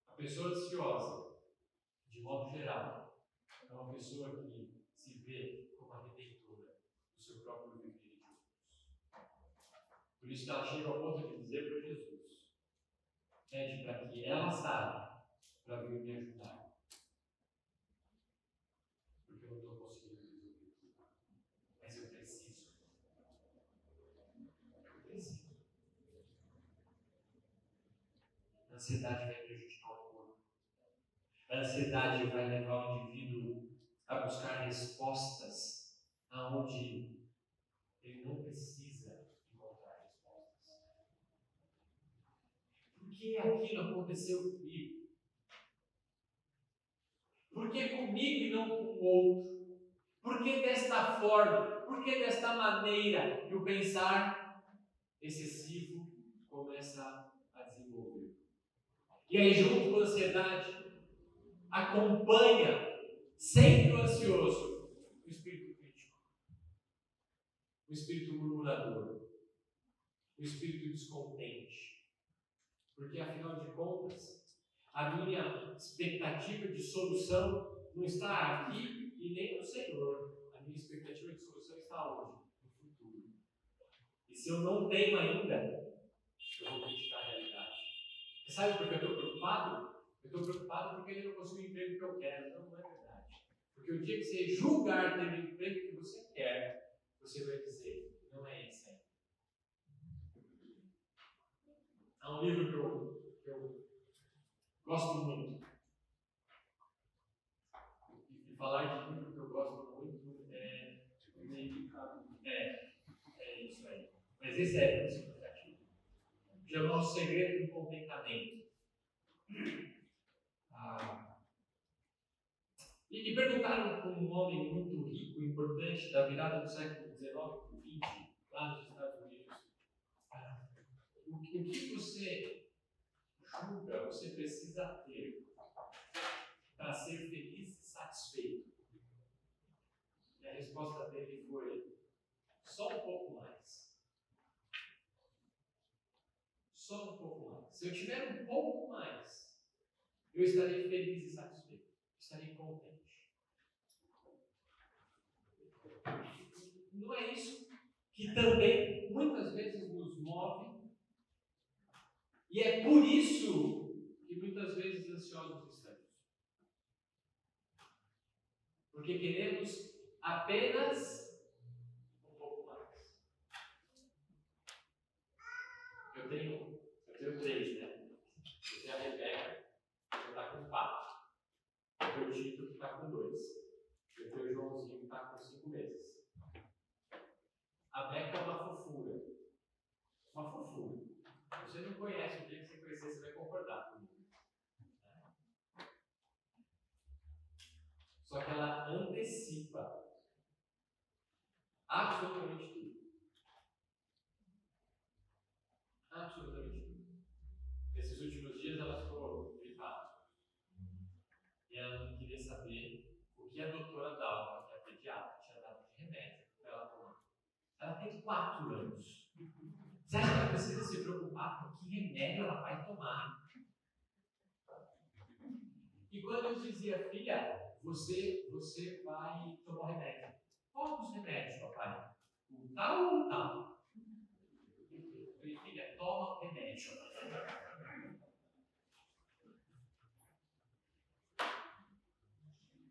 A pessoa ansiosa, de modo geral, é uma pessoa que se vê como a redentora do seu próprio viver e de outros. Por isso que ela chega ao ponto de dizer para Jesus: pede para que ela saiba para vir me ajudar. Porque eu não estou conseguindo resolver tudo. Mas eu preciso. A ansiedade vai prejudicar o corpo. A ansiedade vai levar o indivíduo a buscar respostas aonde ele não precisa encontrar respostas. Por que aquilo aconteceu comigo? Por que comigo e não com o outro? Por que desta forma? Por que desta maneira? E o pensar excessivo começa a desenvolver. E aí, junto com a ansiedade, acompanha, sempre o ansioso, o espírito crítico, o espírito murmurador, o espírito descontente. Porque, afinal de contas, a minha expectativa de solução não está aqui e nem no Senhor. A minha expectativa de solução está onde? No futuro. E se eu não tenho ainda, eu vou criticar a realidade. Você sabe por que eu estou preocupado? Eu estou preocupado porque ele não conseguiu o emprego que eu quero. Não, não é verdade. Porque o dia que você julgar ter o emprego que você quer, você vai dizer: não é esse aí. Há um livro que eu gosto muito. E falar de livro que eu gosto muito é isso aí. Mas esse é o significativo. Chama o segredo do contentamento. E perguntaram para um homem muito rico, importante, da virada do século XIX para o XX, lá nos Estados Unidos, o que você julga, você precisa ter para ser feliz e satisfeito? E a resposta dele foi: só um pouco mais. Só um pouco mais. Se eu tiver um pouco mais, eu estarei feliz e satisfeito. Estarei contente. Não é isso que também muitas vezes nos move, e é por isso que muitas vezes ansiosos estamos. Porque queremos apenas um pouco mais. Eu tenho 3, né? Você é a Rebeca, você está com 4. Eu tenho o Tito que está com 2. Eu tenho o Joãozinho que está com 5 meses. A Beca é uma fofura. Uma fofura. Você não conhece, o dia que você conhecer, você vai concordar comigo. Só que ela antecipa absolutamente tudo. Absolutamente tudo. Nesses últimos dias ela ficou gripada. E ela não queria saber o que a doutora Dalma, que é a pediatra, tinha dado de remédio para ela tomar. Ela tem 4 anos. Você acha que ela precisa se preocupar com que remédio ela vai tomar? E quando eu dizia, filha, você vai tomar o remédio. Qual dos remédios, papai? O tal ou o tal? Eu falei, filha, toma o remédio.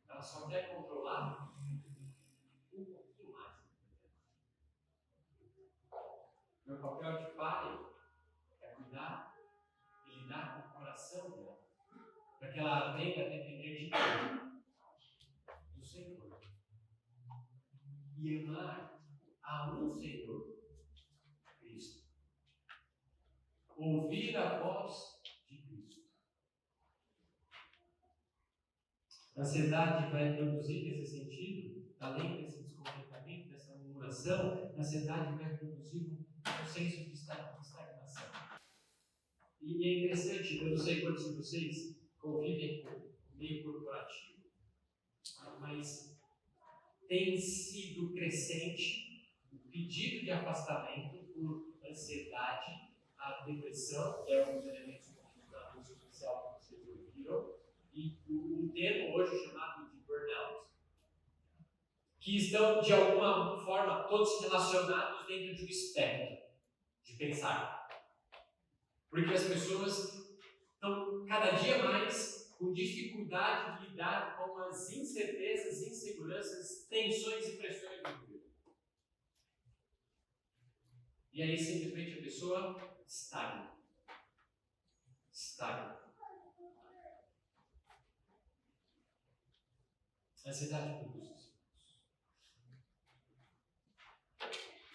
Ela só quer controlar um pouquinho mais. Meu papel de pai é cuidar e lidar com o coração dela, para que ela aprenda a depender de Deus, do Senhor, e amar a um Senhor, Cristo. Ouvir a voz de Cristo. A ansiedade vai produzir nesse sentido, além desse descontentamento, dessa murmuração, a ansiedade vai produzir um senso de estagnação. E é interessante, eu não sei quantos de vocês convivem com o meio corporativo, mas tem sido crescente o pedido de afastamento por ansiedade, a depressão, que é um dos elementos da música social que vocês ouviram, e um termo hoje chamado de burnout, que estão, de alguma forma, todos relacionados dentro de um espectro de pensar. Porque as pessoas estão cada dia mais com dificuldade de lidar com as incertezas, inseguranças, tensões e pressões do mundo. E aí, simplesmente, a pessoa estagna. A ansiedade produz isso.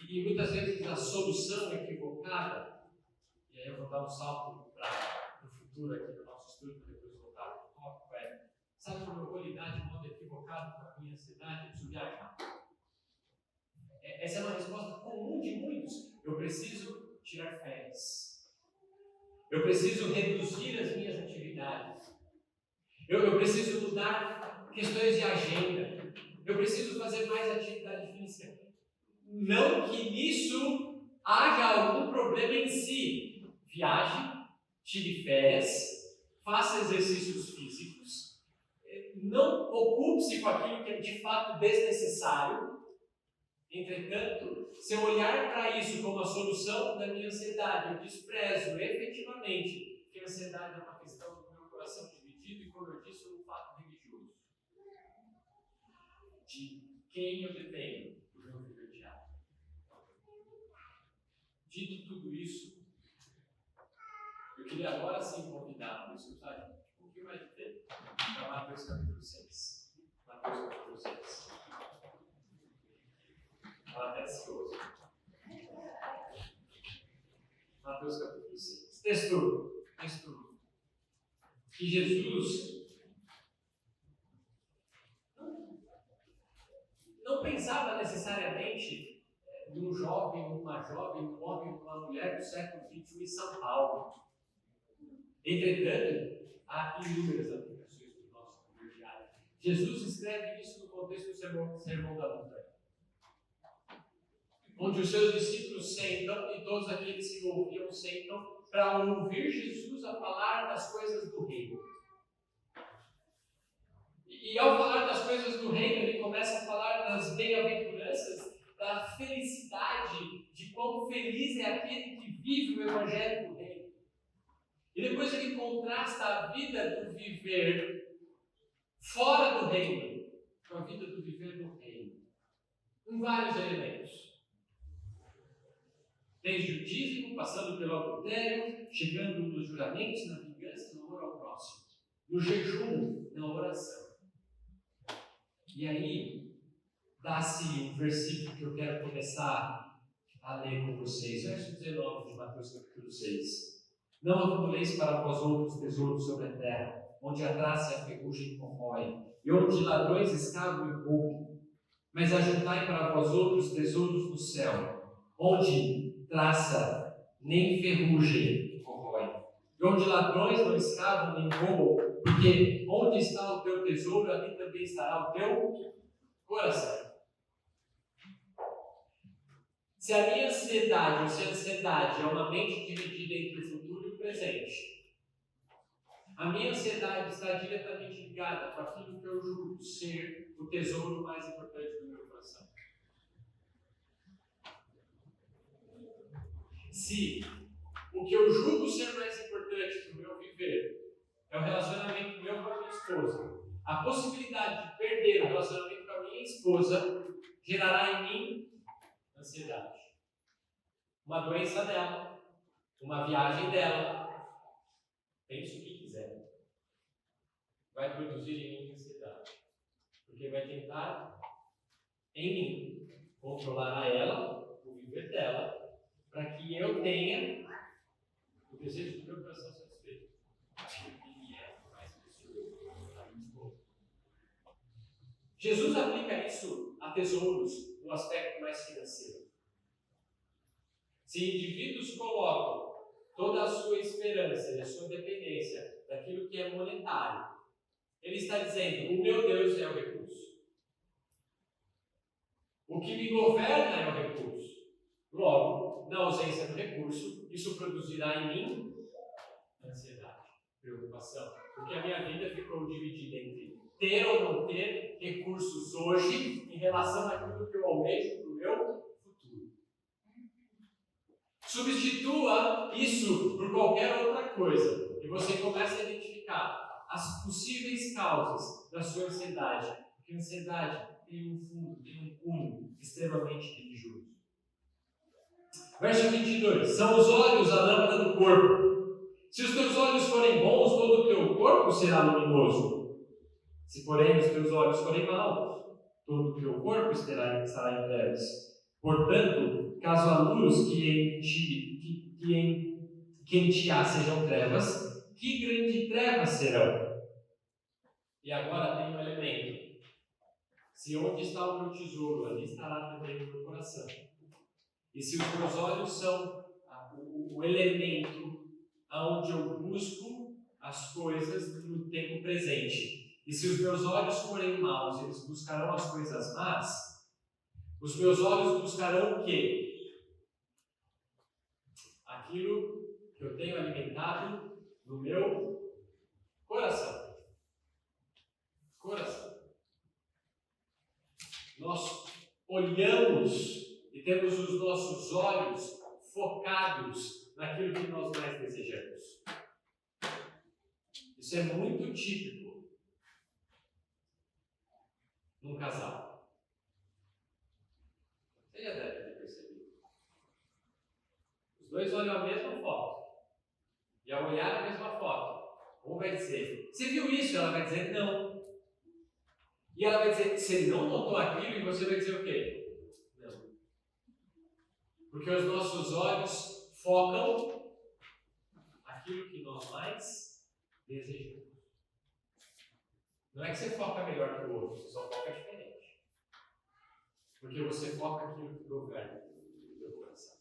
E muitas vezes a solução equivocada, e aí eu vou dar um salto para o futuro aqui do nosso estudo, para depois voltar para o tópico, sabe como eu vou lidar de modo equivocado com a minha ansiedade? Eu preciso viajar. Essa é uma resposta comum de muitos. Eu preciso tirar férias. Eu preciso reduzir as minhas atividades. Eu preciso mudar questões de agenda. Eu preciso fazer mais atividade física. Não que nisso haja algum problema em si. Viaje, tire férias, faça exercícios físicos, não ocupe-se com aquilo que é de fato desnecessário. Entretanto, se eu olhar para isso como a solução da minha ansiedade, eu desprezo efetivamente que a ansiedade é uma questão do meu coração dividido e, como eu disse, um fato religioso. De quem eu dependo? Do meu filho diário. Dito tudo isso, eu queria agora sim convidar, por isso que eu precisava de um pouquinho mais de tempo, para Mateus capítulo 6. Mateus capítulo 6. Ela até ansioso. Mateus capítulo 6. Texto que Jesus não pensava necessariamente num jovem, numa jovem, num homem, numa mulher do século XXI em São Paulo. Entretanto, há inúmeras aplicações do nosso viver diário. Jesus escreve isso no contexto do Sermão da Montanha, onde os seus discípulos sentam e todos aqueles que o ouviam sentam para ouvir Jesus a falar das coisas do reino. E ao falar das coisas do reino, ele começa a falar das bem-aventuranças, da felicidade, de quão feliz é aquele que vive o evangelho do reino. E depois ele contrasta a vida do viver fora do reino com a vida do viver no reino, com vários elementos. Desde o dízimo, passando pelo adultério, chegando nos juramentos, na vingança, no amor ao próximo, no jejum, na oração. E aí, dá-se um versículo que eu quero começar a ler com vocês, verso 19 de Mateus capítulo 6. Não acumuleis para vós outros tesouros sobre a terra, onde a traça e a ferrugem corroem, e onde ladrões escavam e roubam, mas ajuntai para vós outros tesouros no céu, onde traça nem ferrugem corrói, e onde ladrões não escavam nem roubam, porque onde está o teu tesouro, ali também estará o teu coração. Se a minha ansiedade, ou se a ansiedade é uma mente dividida entre o futuro e o presente, a minha ansiedade está diretamente ligada com aquilo que eu julgo ser o tesouro mais importante do meu coração. Se o que eu julgo ser mais importante no meu viver é o relacionamento meu com a minha esposa, a possibilidade de perder o relacionamento com a minha esposa gerará em mim ansiedade. Uma doença dela, uma viagem dela, pense o que quiser, vai produzir em mim ansiedade, porque vai tentar em mim controlar a ela, o viver dela, para que eu tenha o desejo do meu coração satisfeito. Aquilo que me é mais precioso, a minha esposa. Jesus aplica isso a tesouros no aspecto mais financeiro. Se indivíduos colocam toda a sua esperança e a sua dependência daquilo que é monetário, ele está dizendo: o meu Deus é o recurso. O que me governa é o recurso. Logo, na ausência do recurso, isso produzirá em mim ansiedade, preocupação, porque a minha vida ficou dividida entre ter ou não ter recursos hoje em relação àquilo que eu almejo para o meu futuro. Substitua isso por qualquer outra coisa e você começa a identificar as possíveis causas da sua ansiedade, porque a ansiedade tem um fundo, tem um cunho extremamente religioso. Verso 22. São os olhos a lâmpada do corpo. Se os teus olhos forem bons, todo o teu corpo será luminoso. Se, porém, os teus olhos forem maus, todo o teu corpo estará em trevas. Portanto, caso a luz que em ti há sejam trevas, que grande trevas serão? E agora tem um elemento. Se onde está o meu tesouro, ali estará também o meu coração. E se os meus olhos são o elemento onde eu busco as coisas no tempo presente, e se os meus olhos forem maus, eles buscarão as coisas más, os meus olhos buscarão o quê? Aquilo que eu tenho alimentado no meu coração. Coração. Nós olhamos e temos os nossos olhos focados naquilo que nós mais desejamos. Isso é muito típico num casal. Você já deve ter percebido. Os dois olham a mesma foto. E ao olhar a mesma foto, um vai dizer: você viu isso? Ela vai dizer: não. E ela vai dizer: você não notou aquilo? E você vai dizer o quê? Não. Porque os nossos olhos focam aquilo que nós mais desejamos. Não é que você foca melhor que o outro, você só foca diferente. Porque você foca aquilo que governa o teu coração.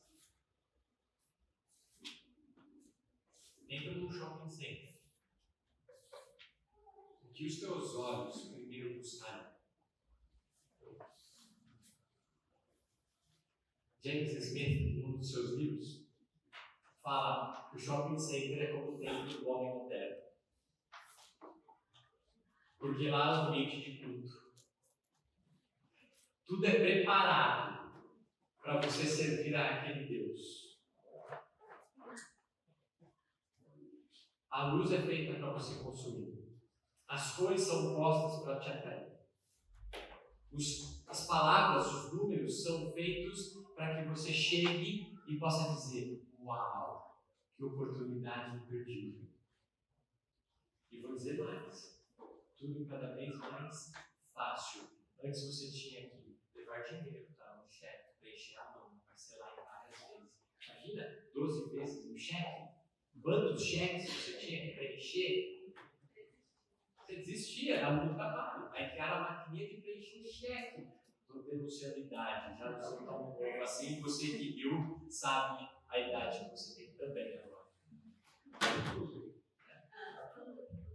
Entra num shopping center. O que os teus olhos primeiro buscarem? James Smith, em um dos seus livros, fala que o shopping center é como o templo do homem moderno. Porque lá é um ambiente de culto. Tudo é preparado para você servir àquele Deus. A luz é feita para você consumir. As cores são postas para te atrair. As palavras, os números são feitos para que você chegue e possa dizer: uau, que oportunidade imperdível. E vou dizer mais: tudo cada vez mais fácil. Antes você tinha que levar dinheiro para um cheque, preencher a mão, parcelar em várias vezes. Imagina 12 vezes um cheque. Quantos cheques você tinha que preencher? Você desistia, dava muito trabalho. Aí criaram a maquininha de preencher o cheque. Estou denunciando a idade, já não sou tão novo assim. Você que viu, sabe a idade que você tem também agora.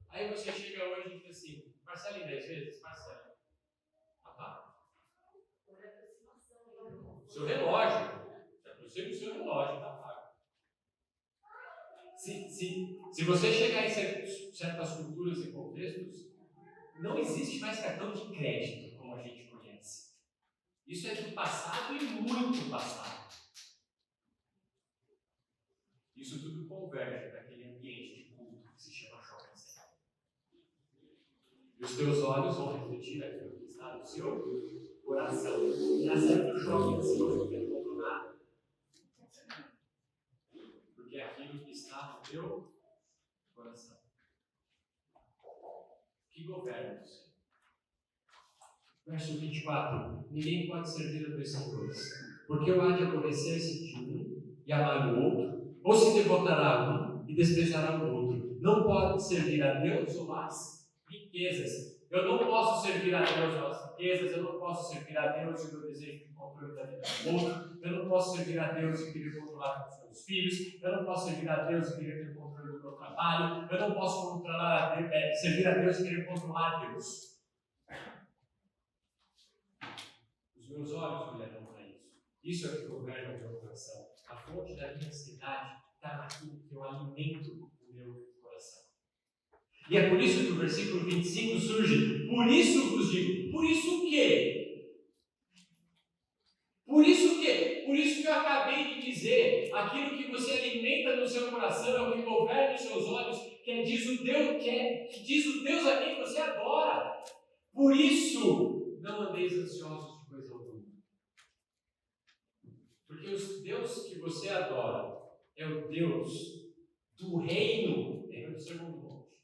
Aí você chega hoje e diz assim: parcela em 10 vezes? Parcela. Apaga. Seu relógio. Já aproxima o seu relógio, tá pago. Se você chegar em certas culturas e contextos, não existe mais cartão de crédito como a gente conhece. Isso é do passado e muito passado. Isso tudo converge para aquele ambiente de culto que se chama shopping center. E os teus olhos vão refletir aquilo que está no seu coração. E assim o shopping center não tem como nada. Porque é aquilo que está no teu coração. Que governa você? Verso 24. Ninguém pode servir a dois senhores, porque ou há de aborrecer-se de um e amar o outro, ou se devotará a um e desprezará o outro. Não pode servir a Deus ou às riquezas. Eu não posso servir a Deus ou às riquezas, eu não posso servir a Deus e o meu desejo de controle da vida do outro, eu não posso servir a Deus e querer controlar os meus filhos, eu não posso servir a Deus e querer ter controle do meu trabalho, eu não posso servir a Deus e querer controlar a Deus. Os meus olhos me levam para isso. Isso é o que governa o meu coração. A fonte da minha ansiedade está naquilo que eu alimento o meu coração. E é por isso que o versículo 25 surge: por isso vos digo. Por isso o quê? Por isso o quê? Por isso que eu acabei de dizer, aquilo que você alimenta no seu coração é o que governa os seus olhos, que diz o Deus a quem você adora. Por isso, não andeis ansiosos de coisa alguma. Porque o Deus que você adora é o Deus do reino. Lembra do Sermão do Monte?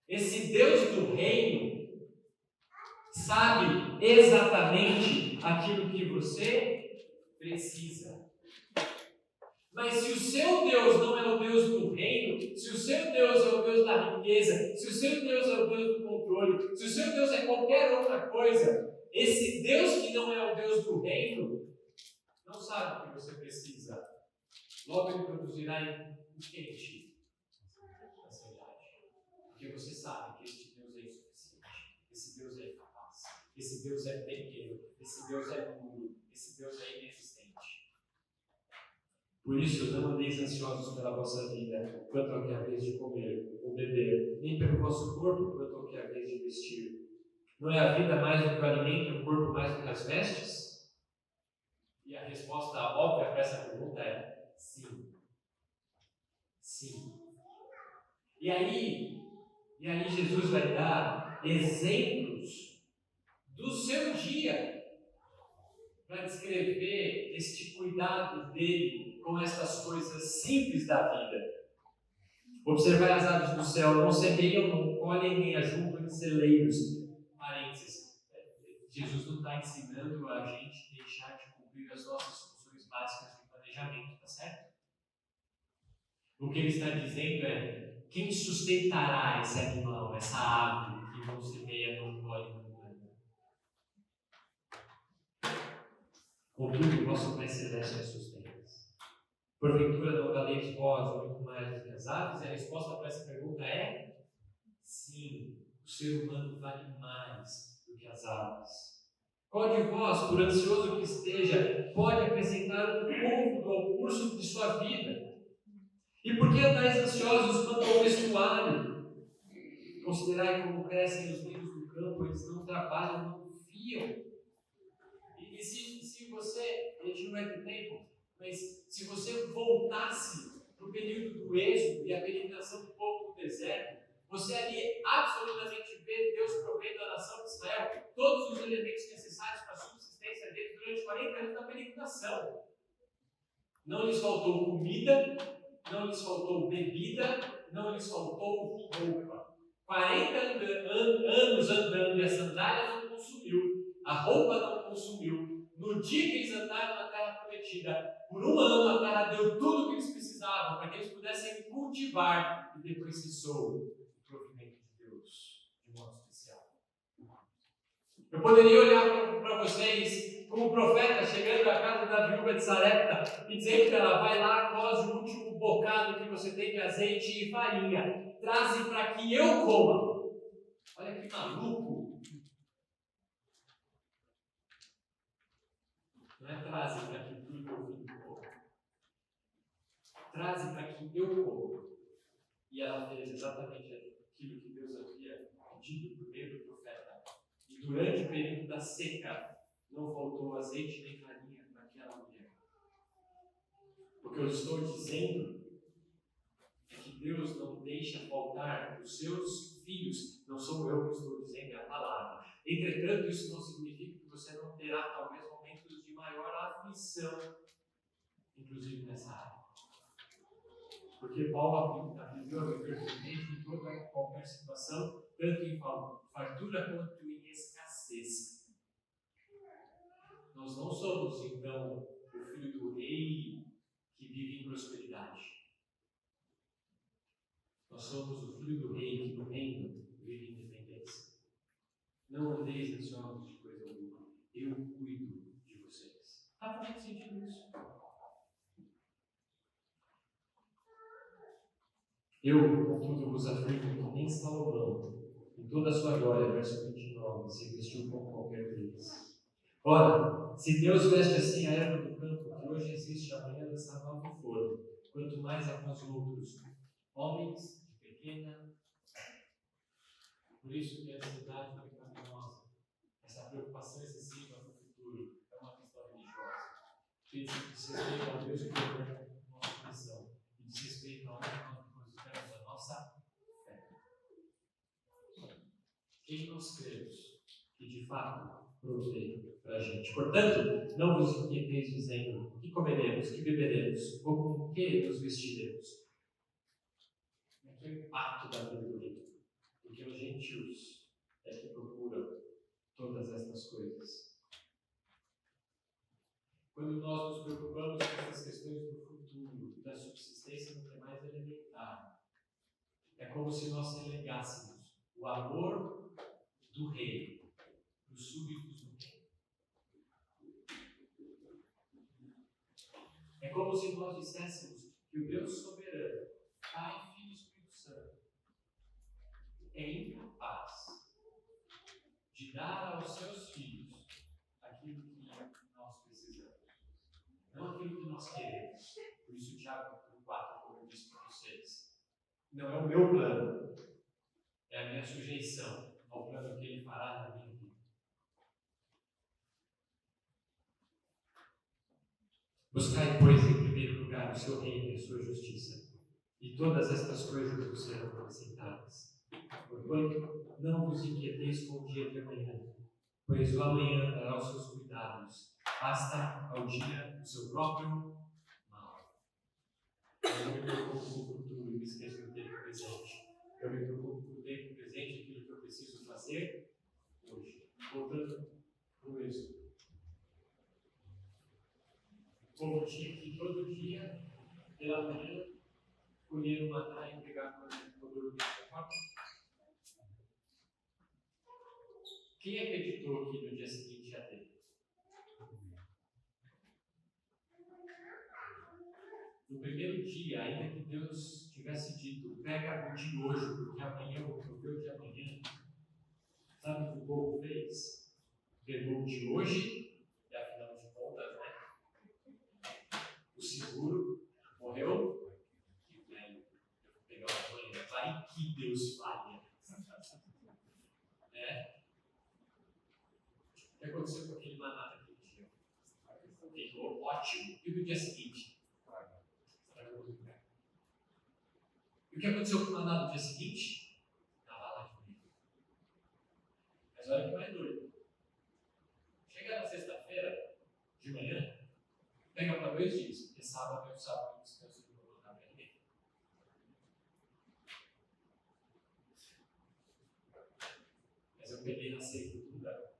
Esse Deus do reino sabe exatamente aquilo que você precisa. Mas se o seu Deus não é o Deus do reino, se o seu Deus é o Deus da riqueza, se o seu Deus é o Deus do controle, se o seu Deus é qualquer outra coisa, esse Deus que não é o Deus do reino não sabe o que você precisa. Logo ele produzirá em quente a ansiedade. Porque você sabe que este Deus é insuficiente, esse Deus é incapaz, esse Deus é pequeno, esse Deus é puro, esse Deus é inexistente. Por isso, não andeis ansiosos pela vossa vida, quanto ao que é a vez de comer ou beber, nem pelo vosso corpo, quanto ao que é a vez de vestir. Não é a vida mais do que o alimento e o corpo mais do que as vestes? E a resposta óbvia para essa pergunta é sim. Sim. E aí Jesus vai dar exemplos do seu dia para descrever este cuidado dele com estas coisas simples da vida. Observai as aves do céu, não semeiam, não colhem, nem ajuntam em celeiros. Parênteses. Jesus não está ensinando a gente deixar de cumprir as nossas funções básicas de planejamento, tá certo? O que ele está dizendo é: quem sustentará esse animal, essa ave que não semeia, não colhe, não planta? Contudo, o vosso Pai Celeste a sustenta. Porventura não valeis vós muito mais do que as aves? E a resposta para essa pergunta é: sim, o ser humano vale mais do que as aves. Qual de vós, por ansioso que esteja, pode acrescentar um côvado ao curso de sua vida? E por que andais ansiosos quanto ao vestuário? Considerai como crescem os lírios do campo, eles não trabalham, não fiam. E se você, a gente não vai ter tempo, mas se você voltasse para o período do êxodo e a peregrinação do povo no deserto, você ali absolutamente vê Deus provendo à nação de Israel todos os elementos necessários para a subsistência deles durante 40 anos da peregrinação. Não lhes faltou comida, não lhes faltou bebida, não lhes faltou roupa. 40 anos andando e a sandália não consumiu, a roupa não consumiu. No dia que eles andaram na terra prometida, por um ano a terra deu tudo o que eles precisavam para que eles pudessem cultivar, e depois cessou o provimento de Deus de modo especial. Eu poderia olhar para vocês como profeta chegando à casa da viúva de Sarepta e dizer que ela vai lá, cose o último bocado que você tem de azeite e farinha, traze para que eu coma. Olha que maluco! Não é traze para que tu e teu filho coma. Traze para que eu coma. E ela fez exatamente aquilo que Deus havia pedido por meio do profeta. E durante o período da seca, não faltou azeite nem farinha para aquela mulher. O que eu estou dizendo é que Deus não deixa faltar os seus filhos. Não sou eu que estou dizendo, é a palavra. Entretanto, isso não significa que você não terá talvez momentos de maior aflição, inclusive nessa área. Porque Paulo aprendeu a viver felizmente em toda e qualquer situação, tanto em fartura quanto em escassez. Nós não somos, então, o filho do rei que vive em prosperidade. Nós somos o filho do rei que no reino vive em independência. Não andeis ansiosos de coisa alguma. Eu cuido de vocês. Está fazendo sentido isso? Eu, contudo, vos afirmo que nem Salomão, em toda a sua glória, verso 29, se vestiu como qualquer deles. Ora, se Deus veste assim a erva do campo, que hoje existe, amanhã lançará no forno, quanto mais a vós outros, homens de pequena. Por isso que a ansiedade pecaminosa, essa preocupação excessiva no futuro, é uma questão religiosa. Que diz respeito ao Deus que governa nossa coração e diz respeito a onde nós depositamos a nossa fé. Quem nós cremos que de fato provê para a gente. Portanto, não vos inquieteis dizendo o que comeremos, o que beberemos, ou com o que nos vestiremos. Aqui é o impacto da vida do rei. Porque os gentios é que procuram todas estas coisas. Quando nós nos preocupamos com essas questões do futuro, da subsistência no que é mais elementar, é como se nós relegássemos o amor do rei para os súditos do rei. É como se nós disséssemos que o Deus soberano, Pai, Filho e Espírito Santo, é incapaz de dar aos seus filhos aquilo que nós precisamos, não aquilo que nós queremos. Por isso, Tiago 4, como eu disse para vocês, não é o meu plano, é a minha sujeição ao plano que ele fará na minha vida. Buscai, pois, em primeiro lugar o seu reino e a sua justiça, e todas estas coisas vos serão acrescentadas. Porquanto não vos inquieteis com o dia de amanhã, pois o amanhã dará os seus cuidados. Basta ao dia o seu próprio mal. Eu me preocupo com o futuro e me esqueço do tempo presente. Eu me preocupo com o tempo presente, aquilo que eu preciso fazer hoje. Voltando para o êxodo. O povo tinha que todo dia, pela manhã, colher o maná e entregar para o dormir. Quem acreditou que no dia seguinte ia ter? No primeiro dia, ainda que Deus tivesse dito, pega o de hoje, porque amanhã eu vou prover o de amanhã, sabe o que o povo fez? Pegou o de hoje, e afinal de contas, né? O seguro morreu, e aí eu vou pegar o amanhã. Vai que Deus falha. Né? O que aconteceu com aquele maná naquele dia? Ficou ótimo. E no dia seguinte? E o que aconteceu com o maná no dia seguinte? Estava lá de novo. Mas olha que mais doido. Chega na sexta-feira, de manhã, pega para 2 dias, porque sábado é o sábado de descanso do povo da manhã. Mas eu peguei na segunda,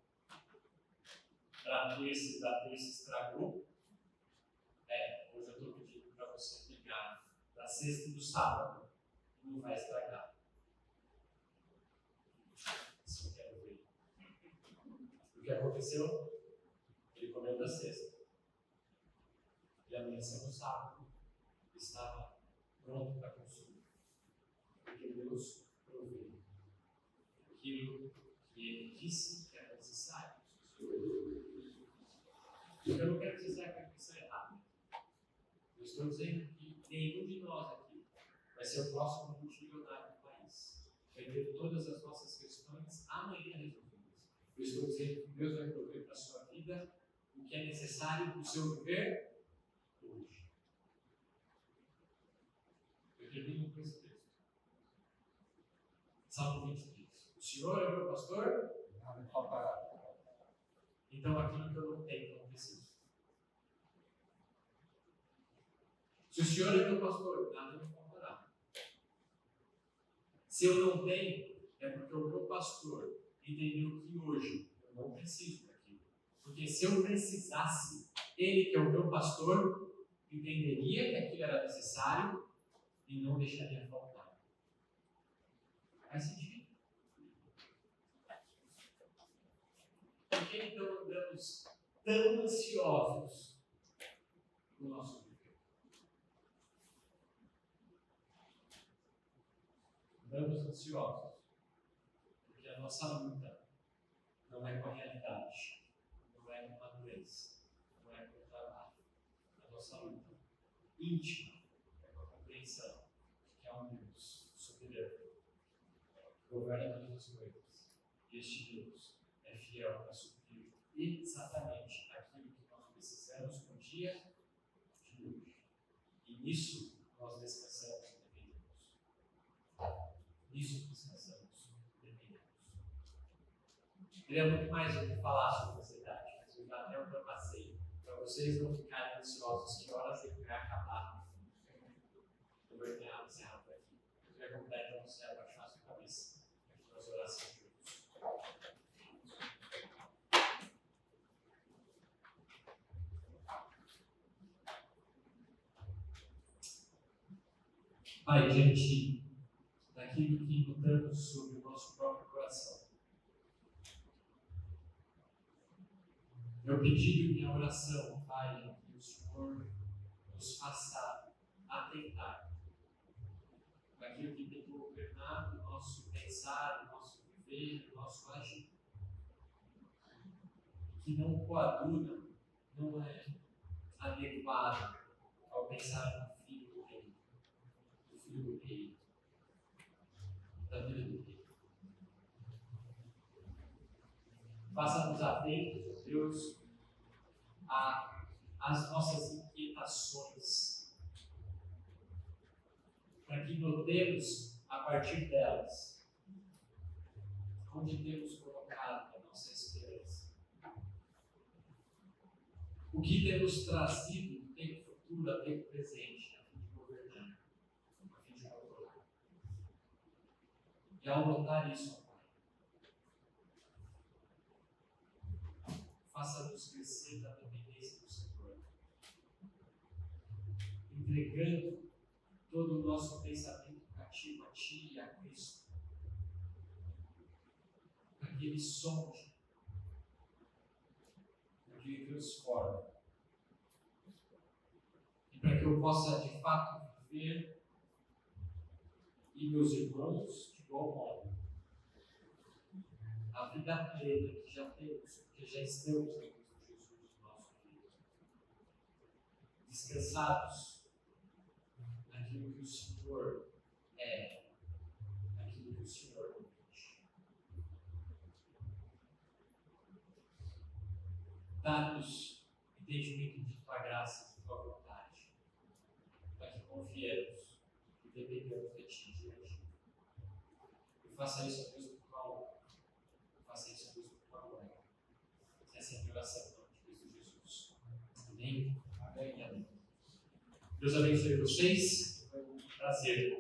para ver se da terça estragou. Hoje eu estou pedindo para você pegar da sexta e do sábado. Não vai estragar. Isso eu quero ver. O que aconteceu? Ele comeu da sexta. E amanheceu no sábado. Estava pronto para consumo. Porque Deus proveu aquilo que ele disse que era necessário. Eu não quero dizer que a missão é errada. Eu estou dizendo que nenhum de nós aqui vai ser o próximo multimilionário do país. Vai ter todas as nossas questões amanhã resolvidas. Eu estou dizendo que Deus vai prover para a sua vida o que é necessário para o seu viver hoje. Eu termino com esse texto. Salmo 23. O Senhor é o meu pastor? Nada me faltará. Então aquilo que eu não tenho, não preciso. Se o Senhor é meu pastor, nada me faltará. Se eu não tenho, é porque o meu pastor entendeu que hoje eu não preciso daquilo. Porque se eu precisasse, ele que é o meu pastor, entenderia que aquilo era necessário e não deixaria faltar. Faz sentido? Por que então andamos tão ansiosos no nosso viver? Andamos ansiosos porque a nossa luta não é com a realidade, não é com a doença, não é com o trabalho. A nossa luta íntima é com a compreensão de que há um Deus soberano que governa todas as coisas. E este Deus é fiel para suprir exatamente aquilo que nós precisamos no dia de hoje. E nisso nós descansamos e dependemos. Nisso descansamos e dependemos. Teria muito mais o que falar sobre ansiedade, mas eu já até ultrapassei. Para vocês não ficarem ansiosos, que horas ele vai acabar. Eu vou encerrar por aqui. Eu queria convidar então você a abaixar a sua cabeça. Aqui nós orações juntos. Pai, diante daquilo que notamos sobre o nosso próprio coração, meu pedido e minha oração, Pai, é que o Senhor nos faça atentar para aquilo que tem governado o nosso pensar, o nosso viver, o nosso agir. Que não coaduna, não é adequado ao pensar no Filho do Rei, do Filho do Rei, da vida do Rei. Faça-nos atentos, Deus, às nossas inquietações, para que notemos a partir delas onde temos colocado a nossa esperança. O que temos trazido do tempo futuro a tempo presente, a fim de governar, a fim de controlar. E ao notar isso, faça-nos crescer na dependência do Senhor, entregando todo o nosso pensamento cativo a Ti e a Cristo, para que Ele sonde, para que Ele transforme, e para que eu possa de fato viver e meus irmãos de igual modo a vida plena que já temos, que já estamos em Cristo Jesus, nosso Deus, descansados naquilo que o Senhor é, naquilo que o Senhor permite. Dá-nos entendimento de Tua graça, de Tua vontade, para que confiemos e dependamos de Ti diante. E faça isso, Deus, por Paulo. Faça isso, Deus, por Paulo. Essa é a minha oração, em nome de Cristo Jesus. Amém? Amém. Amém. Deus abençoe vocês. Foi um prazer.